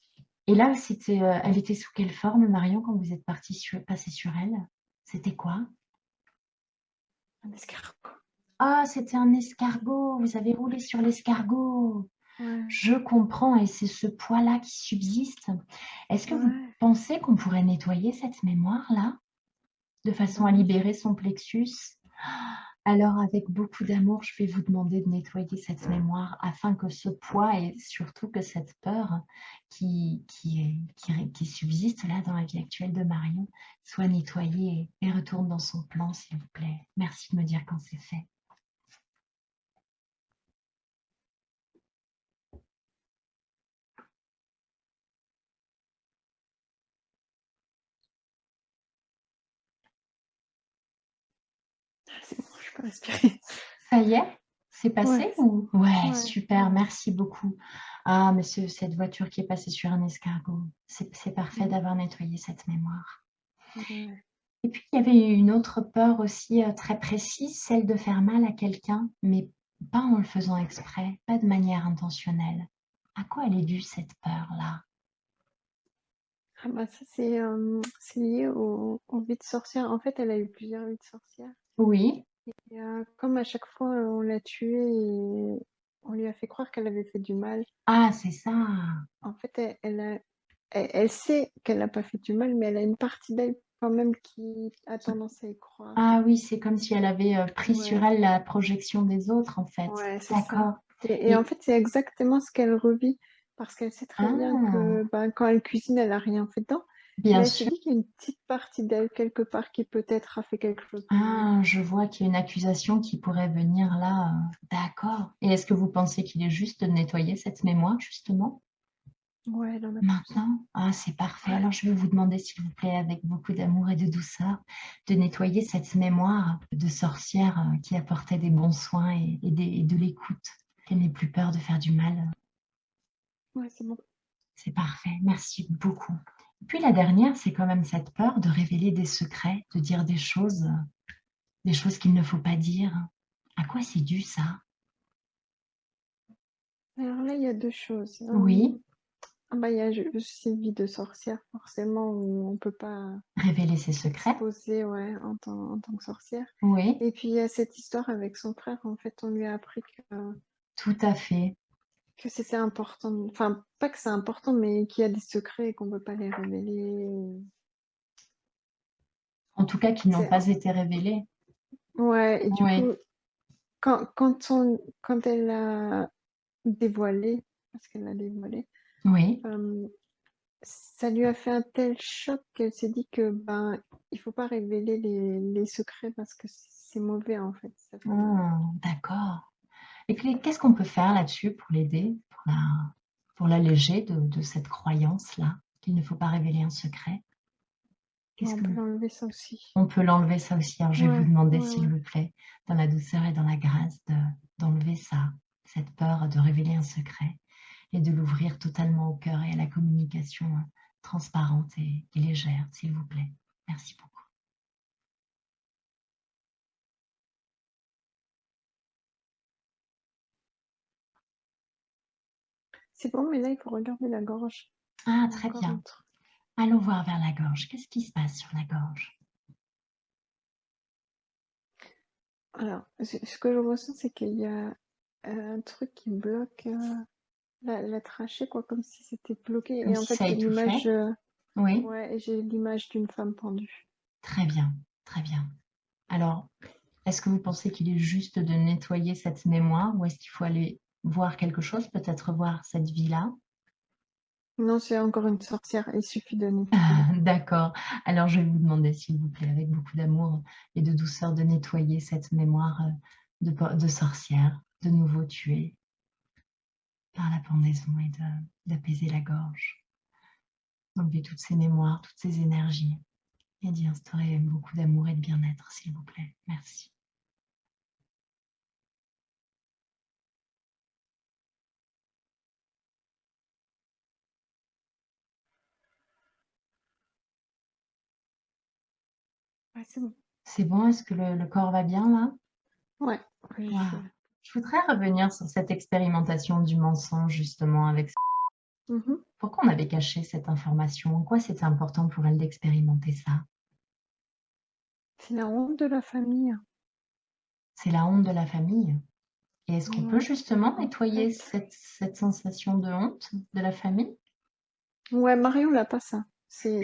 Et là, c'était, elle était sous quelle forme, Marion, quand vous êtes passé sur elle? C'était quoi? Un escargot. Ah, c'était un escargot. Vous avez roulé sur l'escargot. Ouais, Je comprends et c'est ce poids-là qui subsiste. Est-ce que vous ouais. pensez qu'on pourrait nettoyer cette mémoire-là, de Bah façon à oui. libérer son plexus? Alors, avec beaucoup d'amour, je vais vous demander de nettoyer cette mémoire afin que ce poids et surtout que cette peur qui subsiste là dans la vie actuelle de Marion soit nettoyée et retourne dans son plan, s'il vous plaît. Merci de me dire quand c'est fait. Ah, c'est bon, je peux respirer. Ça y est? C'est Ouais, passé ou? Ouais, ouais, super, merci beaucoup. Ah, mais cette voiture qui est passée sur un escargot, c'est parfait mm, d'avoir nettoyé cette mémoire. ouais. Et puis, il y avait une autre peur aussi très précise, celle de faire mal à quelqu'un, mais pas en le faisant exprès, pas de manière intentionnelle. À quoi elle est due cette peur-là? Ah bah ça, c'est lié aux vies de sorcière. En fait, elle a eu plusieurs vies de sorcière. Oui. Et comme à chaque fois, on l'a tuée et on lui a fait croire qu'elle avait fait du mal, Ah, c'est ça. en fait, elle sait qu'elle n'a pas fait du mal, mais elle a une partie d'elle quand même qui a tendance à y croire. Ah oui, c'est comme si elle avait pris sur Ouais, elle la projection des autres, en fait. ouais, c'est ça. D'accord. Et en Et fait, c'est exactement ce qu'elle revit, parce qu'elle sait très bien ah, que ben, quand elle cuisine, elle n'a rien fait dedans. Mais bien elle se sûr. dit qu'il y a une petite partie d'elle quelque part qui peut-être a fait quelque chose de mal. Ah, je vois qu'il y a une accusation qui pourrait venir là. D'accord. Et est-ce que vous pensez qu'il est juste de nettoyer cette mémoire, justement? Ouais, elle en a besoin. Maintenant? Ah, c'est parfait. Ouais. Alors, je vais vous demander, s'il vous plaît, avec beaucoup d'amour et de douceur, de nettoyer cette mémoire de sorcière qui apportait des bons soins et de l'écoute. Qu'elle n'ait plus peur de faire du mal. Ouais, c'est bon. C'est parfait. Merci beaucoup. Et puis la dernière, c'est quand même cette peur de révéler des secrets, de dire des choses qu'il ne faut pas dire. À quoi c'est dû ça? Alors là, il y a deux choses. Oui, Ah bah, il y a ces vies de sorcière, forcément, où on peut pas révéler ses secrets. exposer, ouais, en tant que sorcière. Oui, Et puis, il y a cette histoire avec son frère. En fait, on lui a appris tout à fait. que c'était important. Enfin, pas que c'est important, mais qu'il y a des secrets et qu'on peut pas les révéler. En tout cas, qui n'ont C'est, pas été révélés. ouais, et du Oui, coup, quand elle a dévoilé, parce qu'elle l'a dévoilé, oui. euh, ça lui a fait un tel choc qu'elle s'est dit que ben il faut pas révéler les secrets parce que c'est mauvais en fait. Ça fait mal. Ah, d'accord. Et qu'est-ce qu'on peut faire là-dessus pour l'aider, pour l'alléger de cette croyance-là, qu'il ne faut pas révéler un secret? Ouais, Qu'est-ce on que peut l'enlever ça aussi. on peut l'enlever ça aussi? Alors, je vais vous Ouais, demander, ouais, s'il ouais. vous plaît, dans la douceur et dans la grâce, d'enlever ça, cette peur de révéler un secret et de l'ouvrir totalement au cœur et à la communication transparente et légère, s'il vous plaît. Merci beaucoup. C'est bon, mais là il faut regarder la gorge. Ah, Il y a très encore un bien. truc. Allons voir vers la gorge. Qu'est-ce qui se passe sur la gorge? Alors, ce que je ressens, c'est qu'il y a un truc qui bloque la trachée, quoi, comme si c'était bloqué. Comme Et en si fait, ça j'ai l'image, étouffait? Oui, ouais, et j'ai l'image d'une femme pendue. très bien, très bien. Alors, est-ce que vous pensez qu'il est juste de nettoyer cette mémoire ou est-ce qu'il faut aller voir quelque chose, peut-être voir cette vie-là? Non, c'est encore une sorcière. Il suffit de nettoyer. D'accord. Alors, je vais vous demander, s'il vous plaît, avec beaucoup d'amour et de douceur, de nettoyer cette mémoire de sorcière, de nouveau tuée par la pendaison et d'apaiser la gorge. Enlever toutes ces mémoires, toutes ces énergies et d'y instaurer beaucoup d'amour et de bien-être, s'il vous plaît. Merci. Ouais, c'est bon. C'est bon? Est-ce que le corps va bien là? Ouais, ouais, Waouh. Je voudrais revenir sur cette expérimentation du mensonge, justement, avec... Mhm. Pourquoi on avait caché cette information? En quoi c'était important pour elle d'expérimenter ça? C'est la honte de la famille. C'est la honte de la famille. Et est-ce qu'on peut Ouais, justement en nettoyer fait. cette sensation de honte de la famille? Ouais, Marion n'a pas ça. C'est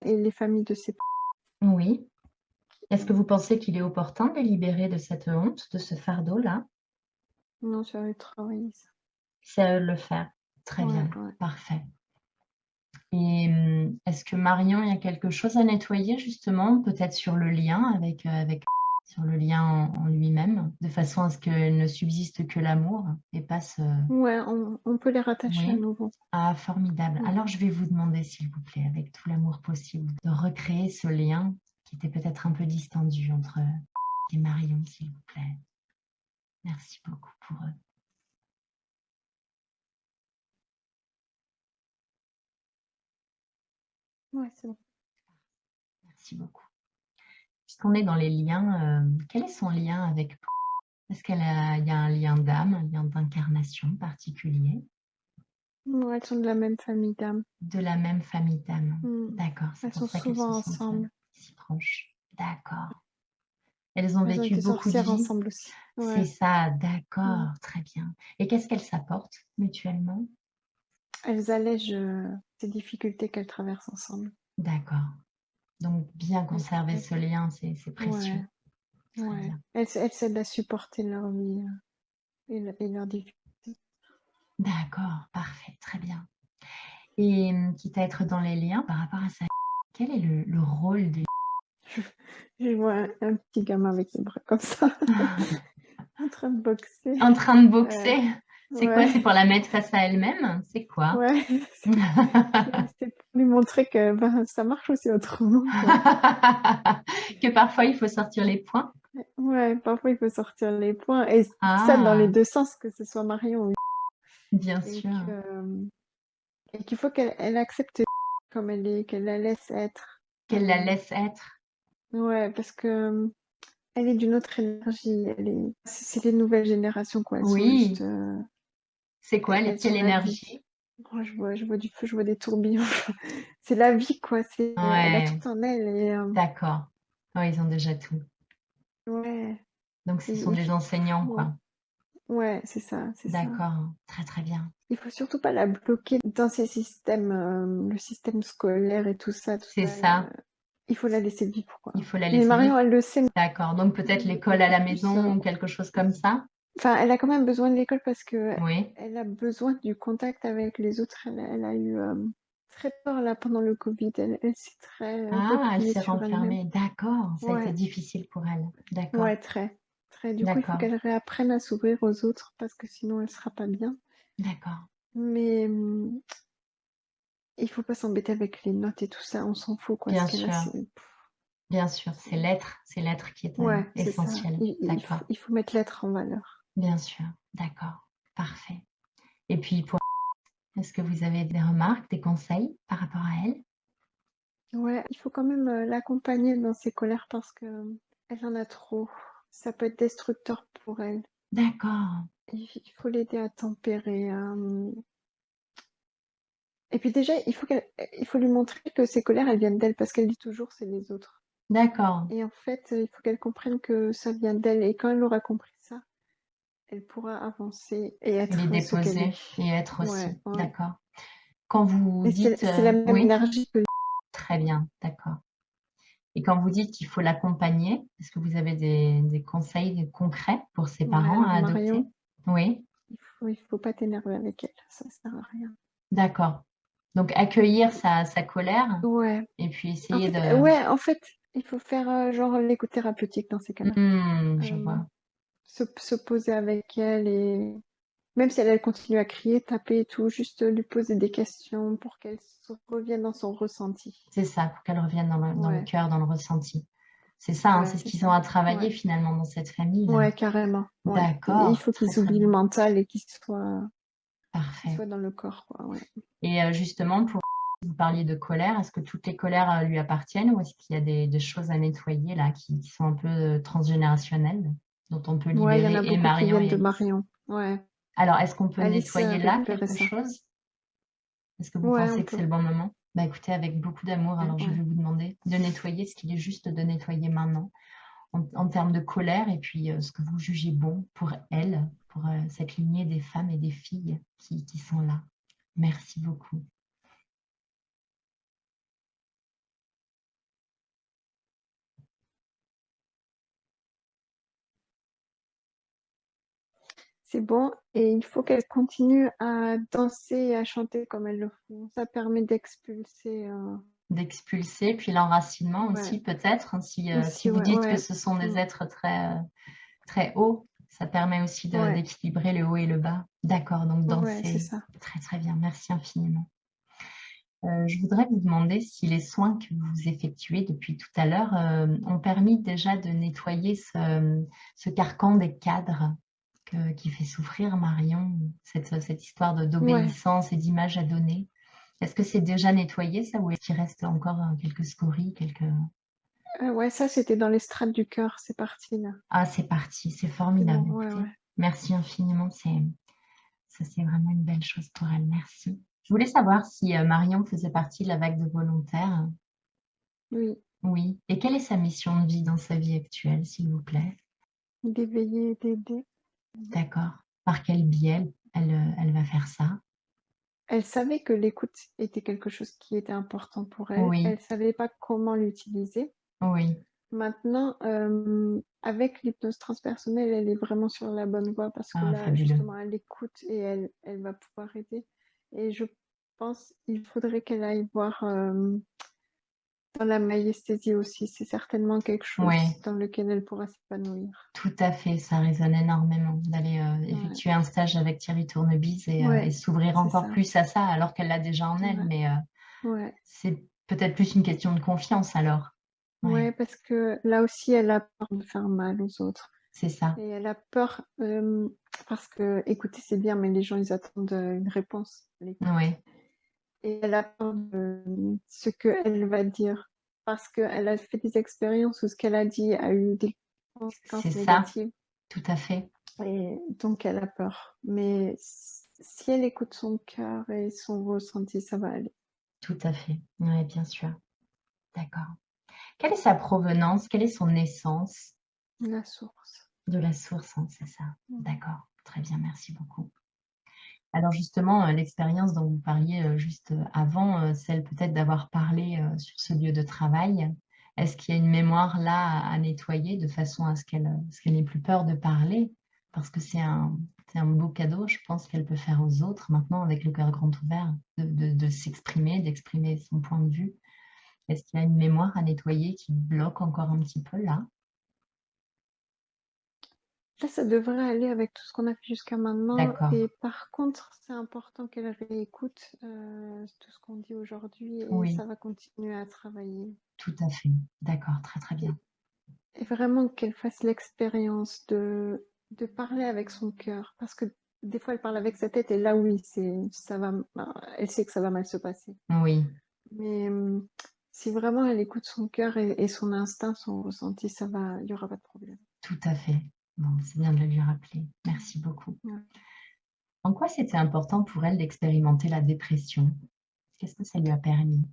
et les familles de ses Oui. Est-ce que vous pensez qu'il est opportun de les libérer de cette honte, de ce fardeau-là? non, j'avais travaillé ça. C'est à eux de le faire. Très Ouais, bien, ouais. parfait. Et est-ce que Marion, il y a quelque chose à nettoyer justement, peut-être sur le lien avec sur le lien en lui-même, de façon à ce qu'il ne subsiste que l'amour et pas ce Ouais, on peut les rattacher à oui? nouveau. Ah formidable. Mm. Alors je vais vous demander s'il vous plaît, avec tout l'amour possible, de recréer ce lien qui était peut-être un peu distendu entre et Marion, s'il vous plaît. Merci beaucoup pour eux. Ouais, c'est bon. Merci beaucoup. Puisqu'on est dans les liens, quel est son lien avec est-ce il y a un lien d'âme, un lien d'incarnation particulier? Ouais, elles sont de la même famille d'âmes. De la même famille d'âme. Mm. D'accord, c'est Elles pour sont ça qu'elles se souvent sentent, ensemble. si proches. D'accord. Elles ont Elles ont vécu été beaucoup de sorcières vies? ensemble aussi. C'est Ouais. ça, Mm. d'accord, très bien. Et qu'est-ce qu'elles s'apportent mutuellement? Elles allègent ces difficultés qu'elles traversent ensemble. D'accord. Donc bien Elles, conserver elles- ce lien, c'est précieux. ouais, Très ouais. bien. Elles s'aident à supporter leur vie et leurs difficultés. D'accord, parfait, très bien. Et quitte à être dans les liens par rapport à ça, quel est le rôle de Je vois un petit gamin avec les bras comme ça, en train de boxer. en train de Euh, boxer? C'est quoi? ouais, C'est pour la mettre face à elle-même? C'est quoi? ouais. C'est pour lui montrer que ben, ça marche aussi autrement, quoi. Que parfois il faut sortir les poings? Ouais, parfois il faut sortir les points. Et ça dans les Ah! deux sens, que ce soit Marion ou Bien et sûr, qu'il faut qu'elle accepte comme elle est, qu'elle la laisse être. qu'elle la laisse être. Ouais, parce que elle est d'une autre énergie. C'est les nouvelles générations, quoi. Elles sont juste, Oui, c'est quoi? elles Quelle sont la vie. énergie? Oh, je vois du feu, je vois des tourbillons. C'est la vie, quoi. Elle a Ouais, tout en elle et d'accord. Ouais, ils ont déjà tout. ouais. Donc ce sont Il des faut, enseignants, ouais, quoi. ouais, c'est ça, c'est ça. D'accord, très, très bien. Il faut surtout pas la bloquer dans ces systèmes, le système scolaire et tout ça, tout C'est ça. ça, Il faut la laisser vivre, quoi. il faut la Mais laisser vivre. Marion, elle le sait D'accord, donc peut-être l'école à beaucoup la plus. maison ou quelque chose comme ça? Enfin, elle a quand même besoin de l'école parce que Oui. elle a besoin du contact avec les autres. Elle a eu très peur là pendant le Covid. Elle s'est très Ah, elle repliée s'est sur elle-même. renfermée. D'accord, ça a été Ouais, difficile pour elle. D'accord, ouais, très, très. Du coup, il faut d'accord, qu'elle réapprenne à s'ouvrir aux autres parce que sinon, elle sera pas bien. d'accord. Mais il faut pas s'embêter avec les notes et tout ça. On s'en fout, quoi. Ce qu'elle a, c'est. Bien sûr, c'est l'être qui est Ouais, c'est ça. essentiel. D'accord, Il faut mettre l'être en valeur. bien sûr, d'accord, parfait. Et puis pour est-ce que vous avez des remarques, des conseils par rapport à elle? Ouais, il faut quand même l'accompagner dans ses colères parce que elle en a trop. Ça peut être destructeur pour elle. D'accord, Il faut l'aider à tempérer. Et puis déjà, il faut lui montrer que ses colères, elles viennent d'elle parce qu'elle dit toujours c'est les autres. d'accord. Et en fait, il faut qu'elle comprenne que ça vient d'elle. Et quand elle aura compris ça, elle pourra avancer et Les être ce qu'elle déposer est. et être Ouais, aussi, ouais. d'accord. Quand vous Et dites, c'est la même oui? énergie que Très bien, d'accord. Et quand vous dites qu'il faut l'accompagner, est-ce que vous avez des conseils concrets pour ses ouais, parents alors à adopter? Marion, Oui? il faut pas t'énerver avec elle. Ça sert à rien. D'accord. Donc accueillir sa colère Ouais. et puis essayer de En fait, il faut faire genre l'écoute thérapeutique dans ces cas-là. je Euh, vois. se poser avec elle et même si elle continue à crier, taper et tout, juste lui poser des questions pour qu'elle revienne dans son ressenti. C'est ça, pour qu'elle revienne dans le Ouais, cœur, dans le ressenti. C'est ça, hein, ouais, c'est ce c'est qu'ils ont ça. à travailler Ouais, finalement dans cette famille-là. ouais, carrément. Ouais. Et il D'accord, faut très, qu'ils très oublient le bien. mental et qu'ils Parfait. soient dans le corps, quoi. Ouais. Et justement, pour vous parliez de colère, est-ce que toutes les colères, lui appartiennent ou est-ce qu'il y a des choses à nettoyer là qui sont un peu, transgénérationnelles, dont on peut Ouais, il y en libérer a et beaucoup qui Marion viennent et de Alice? Marion. Ouais. Alors, est-ce qu'on peut Alice a nettoyer là récupéré quelque ça. chose? Est-ce que vous Ouais, on pensez que c'est peut. le bon moment? Bah, écoutez, avec beaucoup d'amour, Ouais, alors je ouais. vais vous demander de nettoyer ce qu'il est juste de nettoyer maintenant. en termes de colère et puis ce que vous jugez bon pour elle, pour cette lignée des femmes et des filles qui sont là. Merci beaucoup. C'est bon, et il faut qu'elles continuent à danser et à chanter comme elles le font. Ça permet d'expulser. D'expulser, puis l'enracinement Ouais, aussi peut-être, hein, si aussi, vous ouais, dites que ouais, ce sont des mm, êtres très, très hauts, ça permet aussi ouais, d'équilibrer le haut et le bas. D'accord, donc ouais, c'est danser. ça. Très très bien, merci infiniment. Je voudrais vous demander si les soins que vous effectuez depuis tout à l'heure ont permis déjà de nettoyer ce carcan des cadres qui fait souffrir Marion, cette histoire Ouais, d'obéissance et d'image à donner. Est-ce que c'est déjà nettoyé ça ou est-ce qu'il reste encore quelques scories, quelques... ouais, ça c'était dans les strates du cœur, c'est parti là. Ah, c'est parti, c'est C'est bon, formidable. ouais, Écoutez, ouais. merci infiniment, ça c'est vraiment une belle chose pour elle, merci. Je voulais savoir si Marion faisait partie de la vague de volontaires. Oui, Oui. Et quelle est sa mission de vie dans sa vie actuelle, s'il vous plaît? d'éveiller, d'aider. D'accord. Par quel biais elle va faire ça? Elle savait que l'écoute était quelque chose qui était important pour elle. Oui, Elle savait pas comment l'utiliser. oui. Maintenant, avec l'hypnose transpersonnelle, elle est vraiment sur la bonne voie parce que Ah, là, fabuleux. justement, elle écoute et elle va pouvoir aider. Et je pense qu'il faudrait qu'elle aille voir dans la maïesthésie aussi. C'est certainement quelque chose Oui, dans lequel elle pourra s'épanouir. tout à fait. Ça résonne énormément d'aller Ouais, effectuer un stage avec Thierry Tournebise et ouais, s'ouvrir c'est encore ça. plus à ça, alors qu'elle l'a déjà en elle. Ouais, Mais ouais, c'est peut-être plus une question de confiance alors. Oui, ouais, parce que là aussi, elle a peur de faire mal aux autres. c'est ça. Et elle a peur parce que écouter, c'est bien, mais les gens, ils attendent une réponse à l'écoute. Oui, Et elle a peur de ce qu'elle va dire parce qu'elle a fait des expériences où ce qu'elle a dit a eu des c'est conséquences ça. négatives Tout à fait. et donc elle a peur. Mais si elle écoute son cœur et son ressenti, ça va aller. Tout à fait. Oui, bien sûr. D'accord. Quelle est sa provenance? Quelle est son essence? La source. De la source, hein, c'est ça. Mhm. D'accord. Très bien, merci beaucoup. Alors justement, l'expérience dont vous parliez juste avant, celle peut-être d'avoir parlé sur ce lieu de travail, est-ce qu'il y a une mémoire là à nettoyer de façon à ce qu'elle n'ait plus peur de parler? Parce que c'est un beau cadeau, je pense qu'elle peut faire aux autres maintenant avec le cœur grand ouvert, de s'exprimer, d'exprimer son point de vue. Est-ce qu'il y a une mémoire à nettoyer qui bloque encore un petit peu là? Là, ça devrait aller avec tout ce qu'on a fait jusqu'à maintenant. D'accord. Et par contre, c'est important qu'elle réécoute tout ce qu'on dit aujourd'hui et Oui, ça va continuer à travailler. tout à fait. D'accord, très très bien. Et vraiment qu'elle fasse l'expérience de parler avec son cœur. Parce que des fois, elle parle avec sa tête et là, oui, ça va, elle sait que ça va mal se passer. Oui, Mais si vraiment elle écoute son cœur et son instinct, son ressenti, il n'y aura pas de problème. tout à fait. Bon, c'est bien de le lui rappeler. Merci beaucoup. Ouais. En quoi c'était important pour elle d'expérimenter la dépression? Qu'est-ce que ça lui a permis?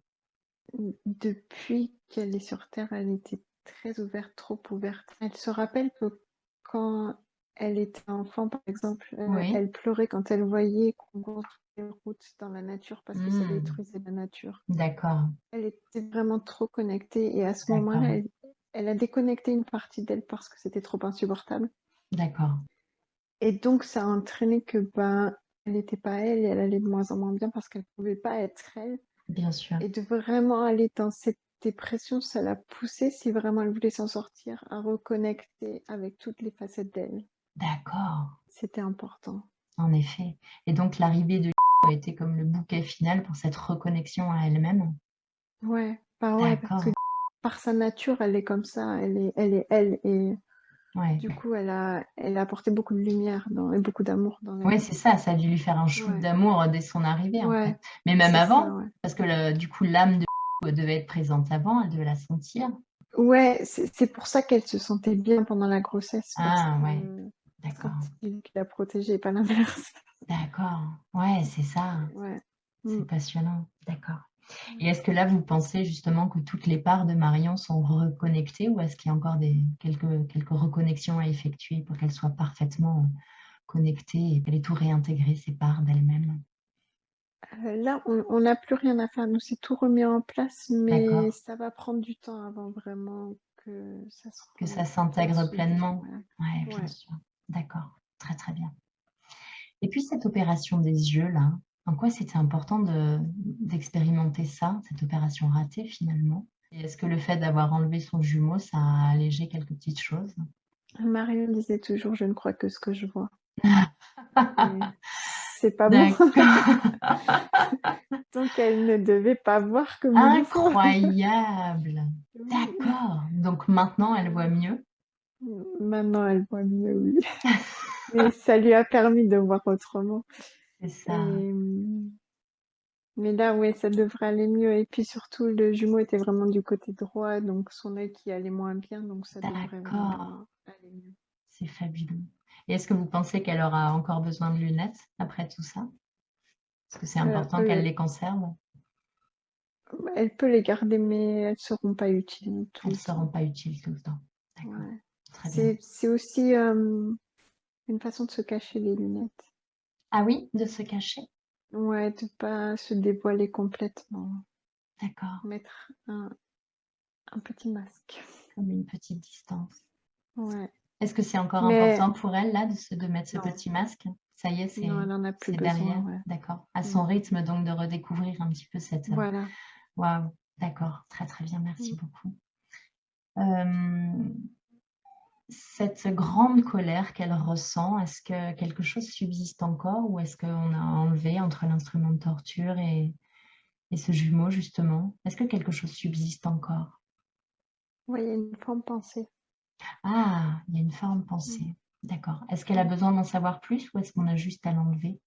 Depuis qu'elle est sur Terre, elle était très ouverte, trop ouverte. Elle se rappelle que quand elle était enfant, par exemple, Oui. elle pleurait quand elle voyait qu'on construisait les routes dans la nature parce que ça Hmm, détruisait la nature. d'accord, Elle était vraiment trop connectée et à ce moment-là, d'accord, elle a déconnecté une partie d'elle parce que c'était trop insupportable. d'accord. Et donc, ça a entraîné que ben, elle n'était pas elle et elle allait de moins en moins bien parce qu'elle pouvait pas être elle. Bien sûr. Et de vraiment aller dans cette dépression, ça l'a poussée, si vraiment elle voulait s'en sortir, à reconnecter avec toutes les facettes d'elle. D'accord, C'était important. en effet. Et donc l'arrivée de a été comme le bouquet final pour cette reconnexion à elle-même? Ouais, bah ouais, parce que D'accord, par sa nature, elle est comme ça, elle est elle, et ouais. du coup, elle a apporté beaucoup de lumière et beaucoup d'amour dans la Oui, vie. c'est ça, ça a dû lui faire un shoot Ouais, d'amour dès son arrivée, en fait. ouais, Mais même c'est ça, avant, ouais. parce que du coup, l'âme de devait être présente avant, elle devait la sentir. Ouais, c'est pour ça qu'elle se sentait bien pendant la grossesse, parce Ah ouais, que d'accord, sentit qu'il la protégeait, pas l'inverse. d'accord. Ouais, c'est ça, Ouais. c'est Mm. passionnant, d'accord. Et est-ce que là, vous pensez justement que toutes les parts de Marion sont reconnectées ou est-ce qu'il y a encore quelques reconnexions à effectuer pour qu'elle soit parfaitement connectée et qu'elle ait tout réintégré, ses parts d'elle-même? Là, on n'a plus rien à faire. Nous, c'est tout remis en place, mais D'accord. ça va prendre du temps avant vraiment que ça se Que ça remette en s'intègre place. pleinement. Ouais. Ouais, bien Ouais. sûr. D'accord. Très, très bien. Et puis cette opération des yeux, là, en quoi c'était important d'expérimenter ça, cette opération ratée finalement? Et est-ce que le fait d'avoir enlevé son jumeau, ça a allégé quelques petites choses? Marion disait toujours, je ne crois que ce que je vois. Et c'est pas bon. D'accord. Donc, elle ne devait pas voir comme il faut. Incroyable. Oui. D'accord. Donc maintenant, elle voit mieux. Maintenant, elle voit mieux, oui. Mais ça lui a permis de voir autrement. C'est ça. Et, mais là, ouais, ça devrait aller mieux. Et puis surtout, le jumeau était vraiment du côté droit, donc son œil qui allait moins bien, donc ça devrait D'accord. vraiment aller mieux. C'est fabuleux. Et est-ce que vous pensez qu'elle aura encore besoin de lunettes après tout ça? Parce que c'est important qu'elle Euh, les conserve. Elle peut les garder, mais elles seront pas utiles tout Elles le ne seront temps. pas utiles tout le temps. D'accord. Ouais. Très bien. C'est aussi une façon de se cacher les lunettes. Ah oui, de se cacher? Ouais, de pas se dévoiler complètement. D'accord. Mettre un petit masque. Comme une petite distance. Ouais. Est-ce que c'est encore Mais important pour elle, là, de mettre ce non, petit masque? Ça y est, non, elle en a plus c'est besoin, derrière. ouais. D'accord. À Mm. son rythme, donc, de redécouvrir un petit peu cette... Voilà. Waouh. D'accord. Très, très bien. Mm. Merci beaucoup. Cette grande colère qu'elle ressent, est-ce que quelque chose subsiste encore ou est-ce qu'on a enlevé entre l'instrument de torture et ce jumeau, justement? Est-ce que quelque chose subsiste encore? Ouais, il y a une forme pensée. Ah, il y a une forme Mm. pensée. D'accord. Est-ce qu'elle a Mm. besoin d'en savoir plus ou est-ce qu'on a juste à l'enlever?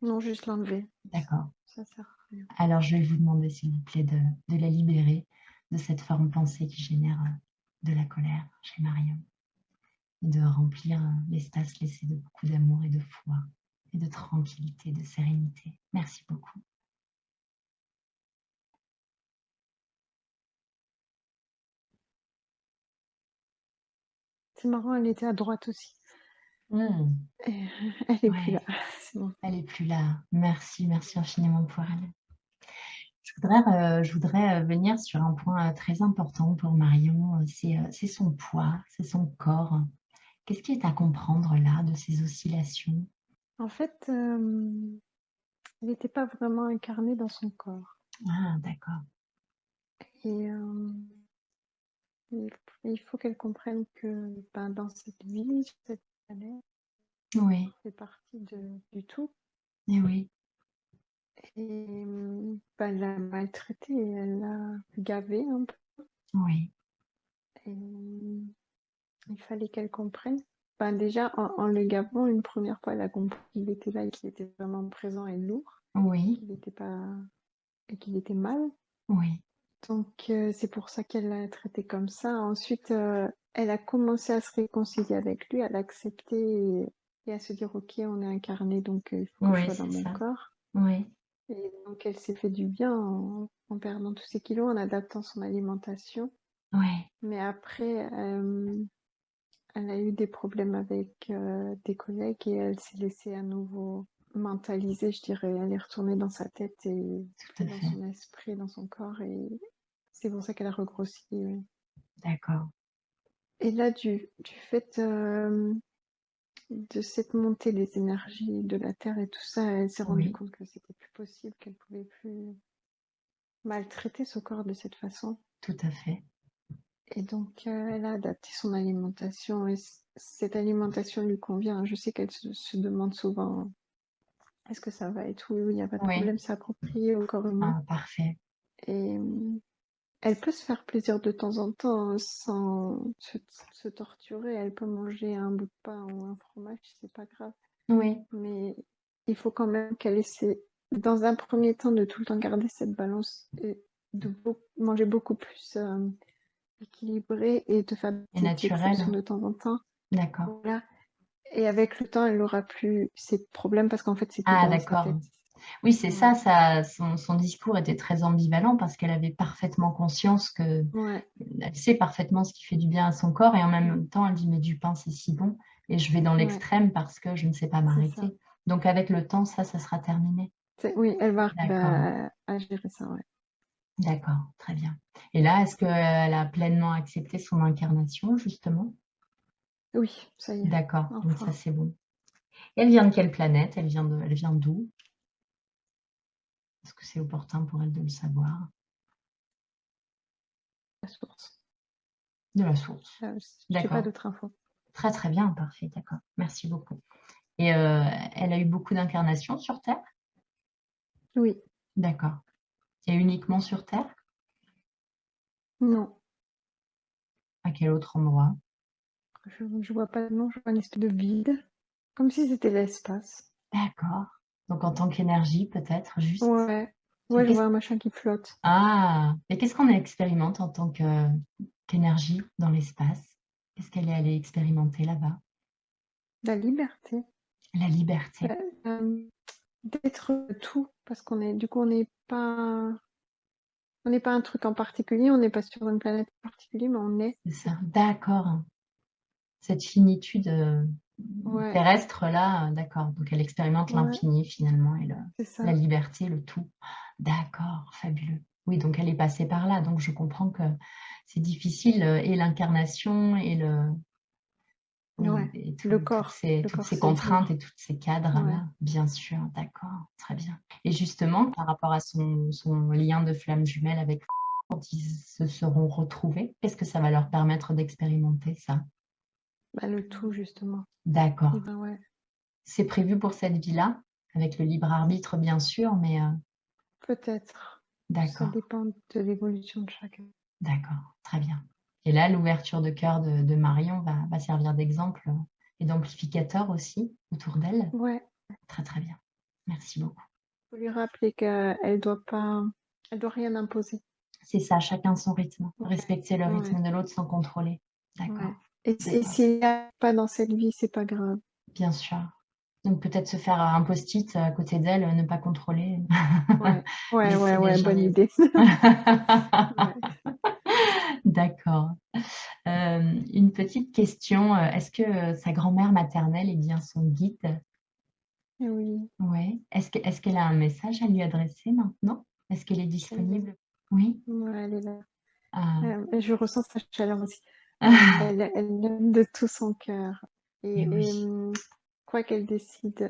Non, juste l'enlever. D'accord. Ça sert à rien. Alors, je vais vous demander, s'il vous plaît, de la libérer de cette forme pensée qui génère de la colère chez Marion. Et de remplir l'espace laissé de beaucoup d'amour et de foi et de tranquillité, de sérénité. Merci beaucoup. C'est marrant, elle était à droite aussi. Mmh. Et elle est plus là. Ouais, C'est bon. elle est plus là. Merci, merci infiniment pour elle. Je voudrais venir sur un point très important pour Marion, c'est son poids, c'est son corps. Qu'est-ce qui est à comprendre là de ces oscillations? En fait, il n'était pas vraiment incarné dans son corps. Ah, d'accord. Et il faut qu'elle comprenne que ben, dans cette vie, sur cette planète, Oui, fait partie du tout. et oui, Et ben, elle l'a maltraité, elle l'a gavé un peu. oui, Et il fallait qu'elle comprenne. Ben, déjà, en le gavant, une première fois, elle a compris qu'il était là et qu'il était vraiment présent et lourd, oui, qu'il était pas et qu'il était mal. oui, Donc, c'est pour ça qu'elle l'a traité comme ça. Ensuite, elle a commencé à se réconcilier avec lui, à l'accepter et à se dire, OK, on est incarné, donc il faut que je oui, sois dans c'est mon ça. corps. Oui, Et donc, elle s'est fait du bien en perdant tous ses kilos, en adaptant son alimentation. oui, Mais après, elle a eu des problèmes avec des collègues et elle s'est laissée à nouveau mentaliser, je dirais. Elle est retournée dans sa tête et tout plus à dans fait. son esprit, dans son corps. Et c'est pour ça qu'elle a regrossi. Oui. D'accord. Et là, du fait de cette montée des énergies de la Terre et tout ça, elle s'est rendue Oui, compte que c'était plus possible, qu'elle pouvait plus maltraiter ce corps de cette façon. tout à fait. Et donc, elle a adapté son alimentation et cette alimentation lui convient. Je sais qu'elle se demande souvent est-ce que ça va et tout. Oui, il n'y a pas de Oui. problème, c'est approprié au corps humain. Ah, parfait. Et elle peut se faire plaisir de temps en temps hein, sans se torturer. Elle peut manger un bout de pain ou un fromage, c'est pas grave. Oui, Mais il faut quand même qu'elle essaie, dans un premier temps, de tout le temps garder cette balance et de manger beaucoup plus équilibré et de faire et des petites exceptions naturel. de temps en temps. D'accord. Voilà. Et avec le temps, elle n'aura plus ces problèmes parce qu'en fait, c'était Ah, dans sa d'accord. tête. Oui, c'est Ouais, ça, son discours était très ambivalent parce qu'elle avait parfaitement conscience que ouais, elle sait parfaitement ce qui fait du bien à son corps et en ouais, même temps, elle dit: «Mais du pain, c'est si bon et je vais dans ouais, l'extrême parce que je ne sais pas c'est ça. m'arrêter». Donc avec le temps, ça sera terminé. Oui, elle va arriver D'accord, à gérer ça, ouais. d'accord, très bien. Et là, est-ce qu'elle a pleinement accepté son incarnation, justement? Oui, ça y est, D'accord, donc ça, enfin, c'est bon. Et elle vient de quelle planète? Elle vient d'où? Est-ce que c'est opportun pour elle de le savoir? la source. De la source. J'ai pas D'accord. d'autres infos. Très, très bien, parfait, d'accord. Merci beaucoup. Et elle a eu beaucoup d'incarnations sur Terre? Oui, D'accord. Et uniquement sur Terre? non, À quel autre endroit? je vois pas de nom, je vois une espèce de vide, comme si c'était l'espace. D'accord. Donc en tant qu'énergie peut-être juste? Ouais, Et ouais, je qu'est-ce vois un machin qui flotte. et qu'est-ce qu'on expérimente en tant qu'énergie dans l'espace? Qu'est-ce qu'elle est allée expérimenter là-bas? La liberté, La liberté, bah, d'être tout, parce qu'on est du coup, on n'est pas un truc en particulier, on n'est pas sur une planète en particulier, mais on est. c'est ça. D'accord. Cette finitude, Ouais, terrestre-là, d'accord. Donc elle expérimente ouais, l'infini finalement et c'est la ça. liberté, le tout. D'accord, fabuleux. Oui, donc elle est passée par là, donc je comprends que c'est difficile, et l'incarnation et oui Ouais, et le toutes corps, ces c'est contraintes dur. et tous ces Ouais. cadres-là, bien sûr, d'accord, très bien. Et justement, par rapport à son lien de flamme jumelle avec quand ils se seront retrouvés, qu'est-ce que ça va leur permettre d'expérimenter ça? Bah, le tout, justement. D'accord. Et ben ouais, C'est prévu pour cette vie-là? Avec le libre arbitre, bien sûr, mais peut-être. Ça d'accord, dépend de l'évolution de chacun. d'accord, très bien. Et là, l'ouverture de cœur de Marion va servir d'exemple, et d'amplificateur aussi autour d'elle? Ouais, Très, très bien. Merci beaucoup. faut lui rappeler qu'elle doit pas, elle doit rien imposer. C'est ça, chacun son rythme. Ouais, Respecter le ouais, rythme de l'autre sans contrôler. ouais. D'accord, Et d'accord, s'il y a pas dans cette vie, c'est pas grave. bien sûr. Donc peut-être se faire un post-it à côté d'elle, ne pas contrôler. Ouais, ouais, ouais, Laisser les ouais, gens bonne libres. idée. Ouais. D'accord. Une petite question, est-ce que, sa grand-mère maternelle est bien son guide? Oui, Ouais. Est-ce qu'elle a un message à lui adresser maintenant? Est-ce qu'elle est elle est, disponible? Oui? ouais, elle est là. Ah. Et je ressens sa chaleur aussi. Elle aime de tout son cœur. Et oui, Quoi qu'elle décide,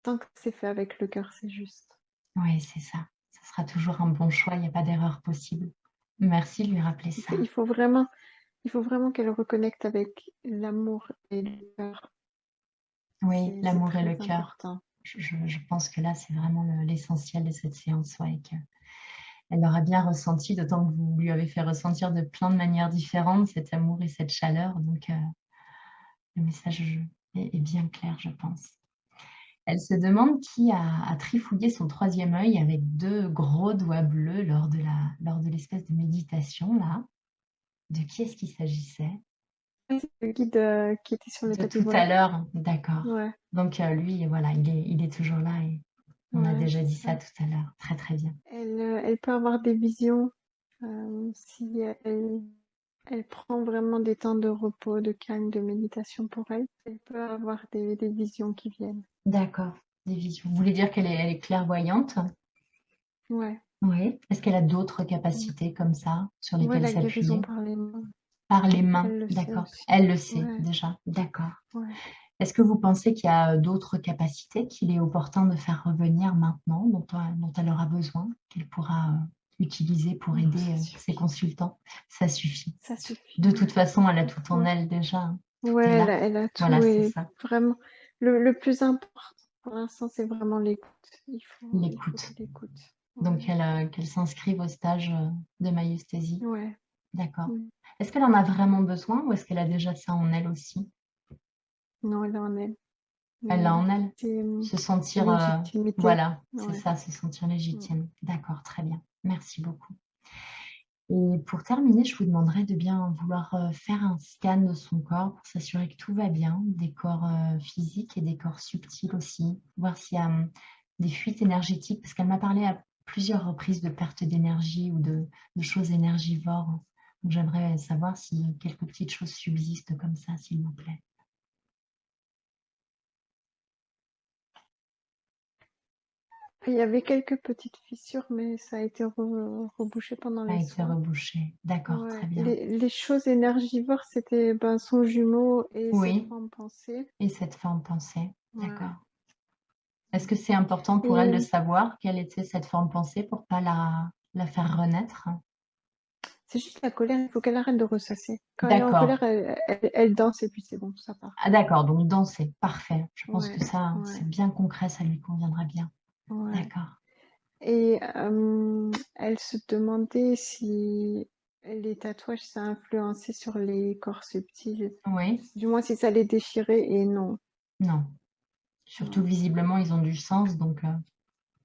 tant que c'est fait avec le cœur, c'est juste. oui, c'est ça. Ça sera toujours un bon choix, il n'y a pas d'erreur possible. Merci de lui rappeler Il ça. faut, il faut vraiment qu'elle reconnecte avec l'amour et le cœur. Oui, C'est l'amour et le très cœur. important. Je pense que là, c'est vraiment l'essentiel de cette séance, ouais, elle l'aura bien ressenti, d'autant que vous lui avez fait ressentir de plein de manières différentes cet amour et cette chaleur, donc le message est bien clair, je pense. Elle se demande qui a trifouillé son troisième œil avec 2 gros doigts bleus lors de l'espèce de méditation là. De qui est-ce qu'il s'agissait? Ouais, c'est le guide, qui était sur le De tapis tout à volant. l'heure? D'accord. Ouais, Donc lui, voilà, il est toujours là et on a ouais, déjà dit c'est ça ça. tout à l'heure. Très, très bien. Elle peut avoir des visions, si elle prend vraiment des temps de repos, de calme, de méditation pour elle. Elle peut avoir des visions qui viennent. D'accord, des visions. Vous voulez dire elle est clairvoyante? Ouais, Oui. Est-ce qu'elle a d'autres ouais. capacités comme ça, sur Ouais, lesquelles la guérison s'appuyer? par les mains, Par les mains, elle le sait d'accord. aussi. Elle le sait Ouais, déjà, d'accord. ouais. Est-ce que vous pensez qu'il y a, d'autres capacités qu'il est opportun de faire revenir maintenant, dont elle aura besoin, qu'elle pourra, utiliser pour Non, aider, ça ses suffit. consultants? Ça suffit. Ça suffit, De toute ouais. façon, elle a tout en Ouais. elle déjà, hein. Tout Ouais, est là. elle a Voilà, tout c'est et ça, vraiment, le plus important pour l'instant, c'est vraiment l'écoute. Il faut l'écoute. qu'elle écoute. Donc Ouais, qu'elle s'inscrive au stage, de maïeusthésie. ouais. D'accord. Mm. Est-ce qu'elle en a vraiment besoin ou est-ce qu'elle a déjà ça en elle aussi? Non, elle est en elle. Elle l'a Mais en elle? c'est Se c'est sentir, légitimité. voilà, c'est Ouais. ça, se sentir Mm. légitime. D'accord, très bien. Merci beaucoup. Et pour terminer, je vous demanderais de bien vouloir, faire un scan de son corps pour s'assurer que tout va bien, des corps, physiques et des corps subtils aussi. Voir s'il y a, des fuites énergétiques, parce qu'elle m'a parlé à plusieurs reprises de perte d'énergie ou de choses énergivores. Donc j'aimerais savoir si quelques petites choses subsistent comme ça, s'il vous plaît. Il y avait quelques petites fissures, mais ça a été rebouché pendant Ça a les été soins. rebouché. D'accord, très Ouais. bien. Les choses énergivores, c'était son jumeau et cette Oui, forme pensée. et cette forme pensée. Ouais. D'accord. Est-ce que c'est important pour elle de Et savoir quelle était cette forme pensée pour pas la faire renaître? c'est juste la colère, il faut qu'elle arrête de ressasser. Quand elle est en D'accord. colère, elle danse et puis c'est bon, ça part. Ah d'accord, donc danser, parfait. Je pense Ouais, que ça, ouais, c'est bien concret, ça lui conviendra bien. ouais. D'accord. Et elle se demandait si les tatouages, ça influençait sur les corps subtils. Oui, Du moins, si ça les déchirait, et non. non. Surtout Non. visiblement, ils ont du sens, donc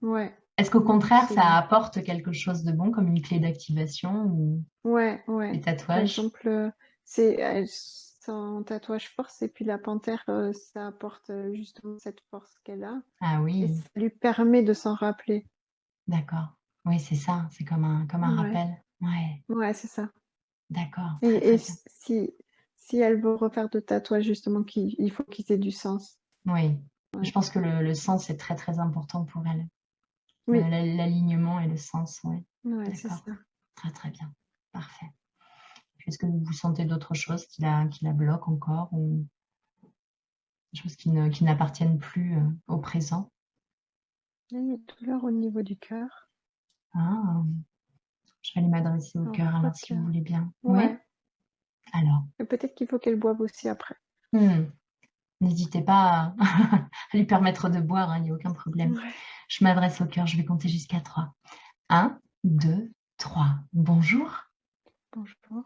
Ouais, est-ce qu'au contraire, c'est ça bon. apporte quelque chose de bon, comme une clé d'activation ou Ouais, les ouais. Par tatouages? exemple, son tatouage force, et puis la panthère, ça apporte justement cette force qu'elle a, Ah et oui, ça lui permet de s'en rappeler. d'accord. Oui, c'est ça, c'est comme un Ouais, rappel. Ouais, ouais, c'est ça. d'accord, très Et très bien. si elle veut refaire de tatouages, justement, il faut qu'ils aient du sens. Oui, je Ouais. pense que le sens est très très important pour elle. Oui, L'alignement et le sens, oui. ouais, c'est D'accord, ça. très très bien, parfait. Est-ce que vous sentez d'autres choses qui la bloquent encore ou des choses qui n'appartiennent plus au présent? Là, il y a une douleur au niveau du cœur. Ah, je vais aller m'adresser au Alors, je cœur crois alors que... si vous voulez bien. Oui? Ouais. Alors, Et peut-être qu'il faut qu'elle boive aussi après. hmm, n'hésitez pas à lui permettre de boire, hein, il n'y a aucun problème. Ouais. Je m'adresse au cœur, je vais compter jusqu'à 3. 1, 2, 3. Bonjour. Bonjour.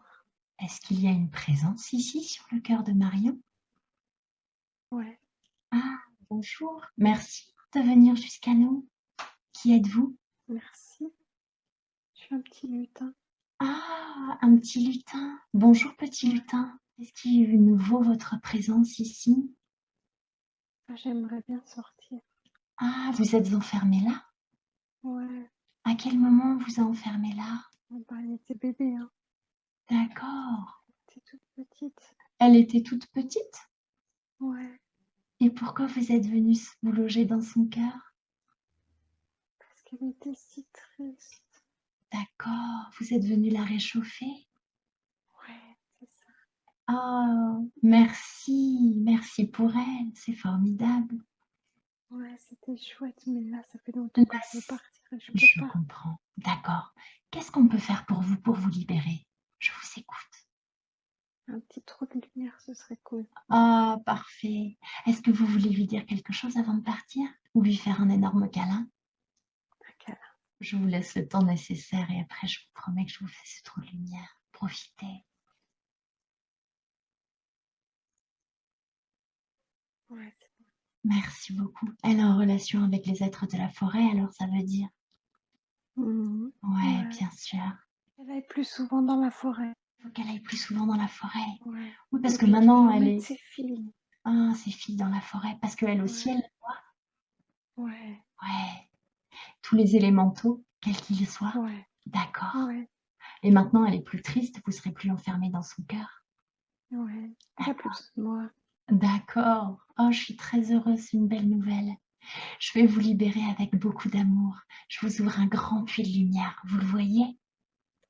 Est-ce qu'il y a une présence ici sur le cœur de Marion? Ouais. Ah, bonjour. Merci de venir jusqu'à nous. Qui êtes-vous? Merci. Je suis un petit lutin. Ah, un petit lutin. Bonjour, petit Ouais. lutin. Est-ce qu'il nous vaut votre présence ici? J'aimerais bien sortir. Ah, vous êtes enfermé là? Ouais. À quel moment on vous a enfermé là? Elle était bébé, hein. D'accord. Elle était toute petite. Elle était toute petite? Ouais. Et pourquoi vous êtes venu vous loger dans son cœur? Parce qu'elle était si triste. D'accord. Vous êtes venu la réchauffer? Ouais, c'est ça. Oh, merci. Merci pour elle. C'est formidable. Ouais, c'était chouette, mais là, ça fait longtemps que Là, je veux partir et je peux je pas. comprends. D'accord. Qu'est-ce qu'on peut faire pour vous libérer? Je vous écoute. Un petit trou de lumière, ce serait cool. Ah, parfait. Est-ce que vous voulez lui dire quelque chose avant de partir? Ou lui faire un énorme câlin? Un câlin. Je vous laisse le temps nécessaire et après, je vous promets que je vous fais ce trou de lumière. Profitez. Ouais, Merci beaucoup. Elle est en relation avec les êtres de la forêt, alors ça veut dire? Mhm. Ouais, Ouais. bien sûr. Elle aille plus souvent dans la forêt. Il faut qu'elle aille plus souvent dans la forêt. Ouais. Oui, parce Et que puis qu'il maintenant, elle emmène est... ses filles. Ah, ses filles dans la forêt. Parce qu'elle aussi, elle... Ouais. Ouais. Ouais. Tous les élémentaux, quels qu'ils soient. Ouais. D'accord. Ouais. Et maintenant, elle est plus triste, vous serez plus enfermée dans son cœur. Ouais. Elle a plus D'accord. besoin de moi. D'accord. Oh, je suis très heureuse, c'est une belle nouvelle. Je vais vous libérer avec beaucoup d'amour. Je vous ouvre un grand puits de lumière. Vous le voyez?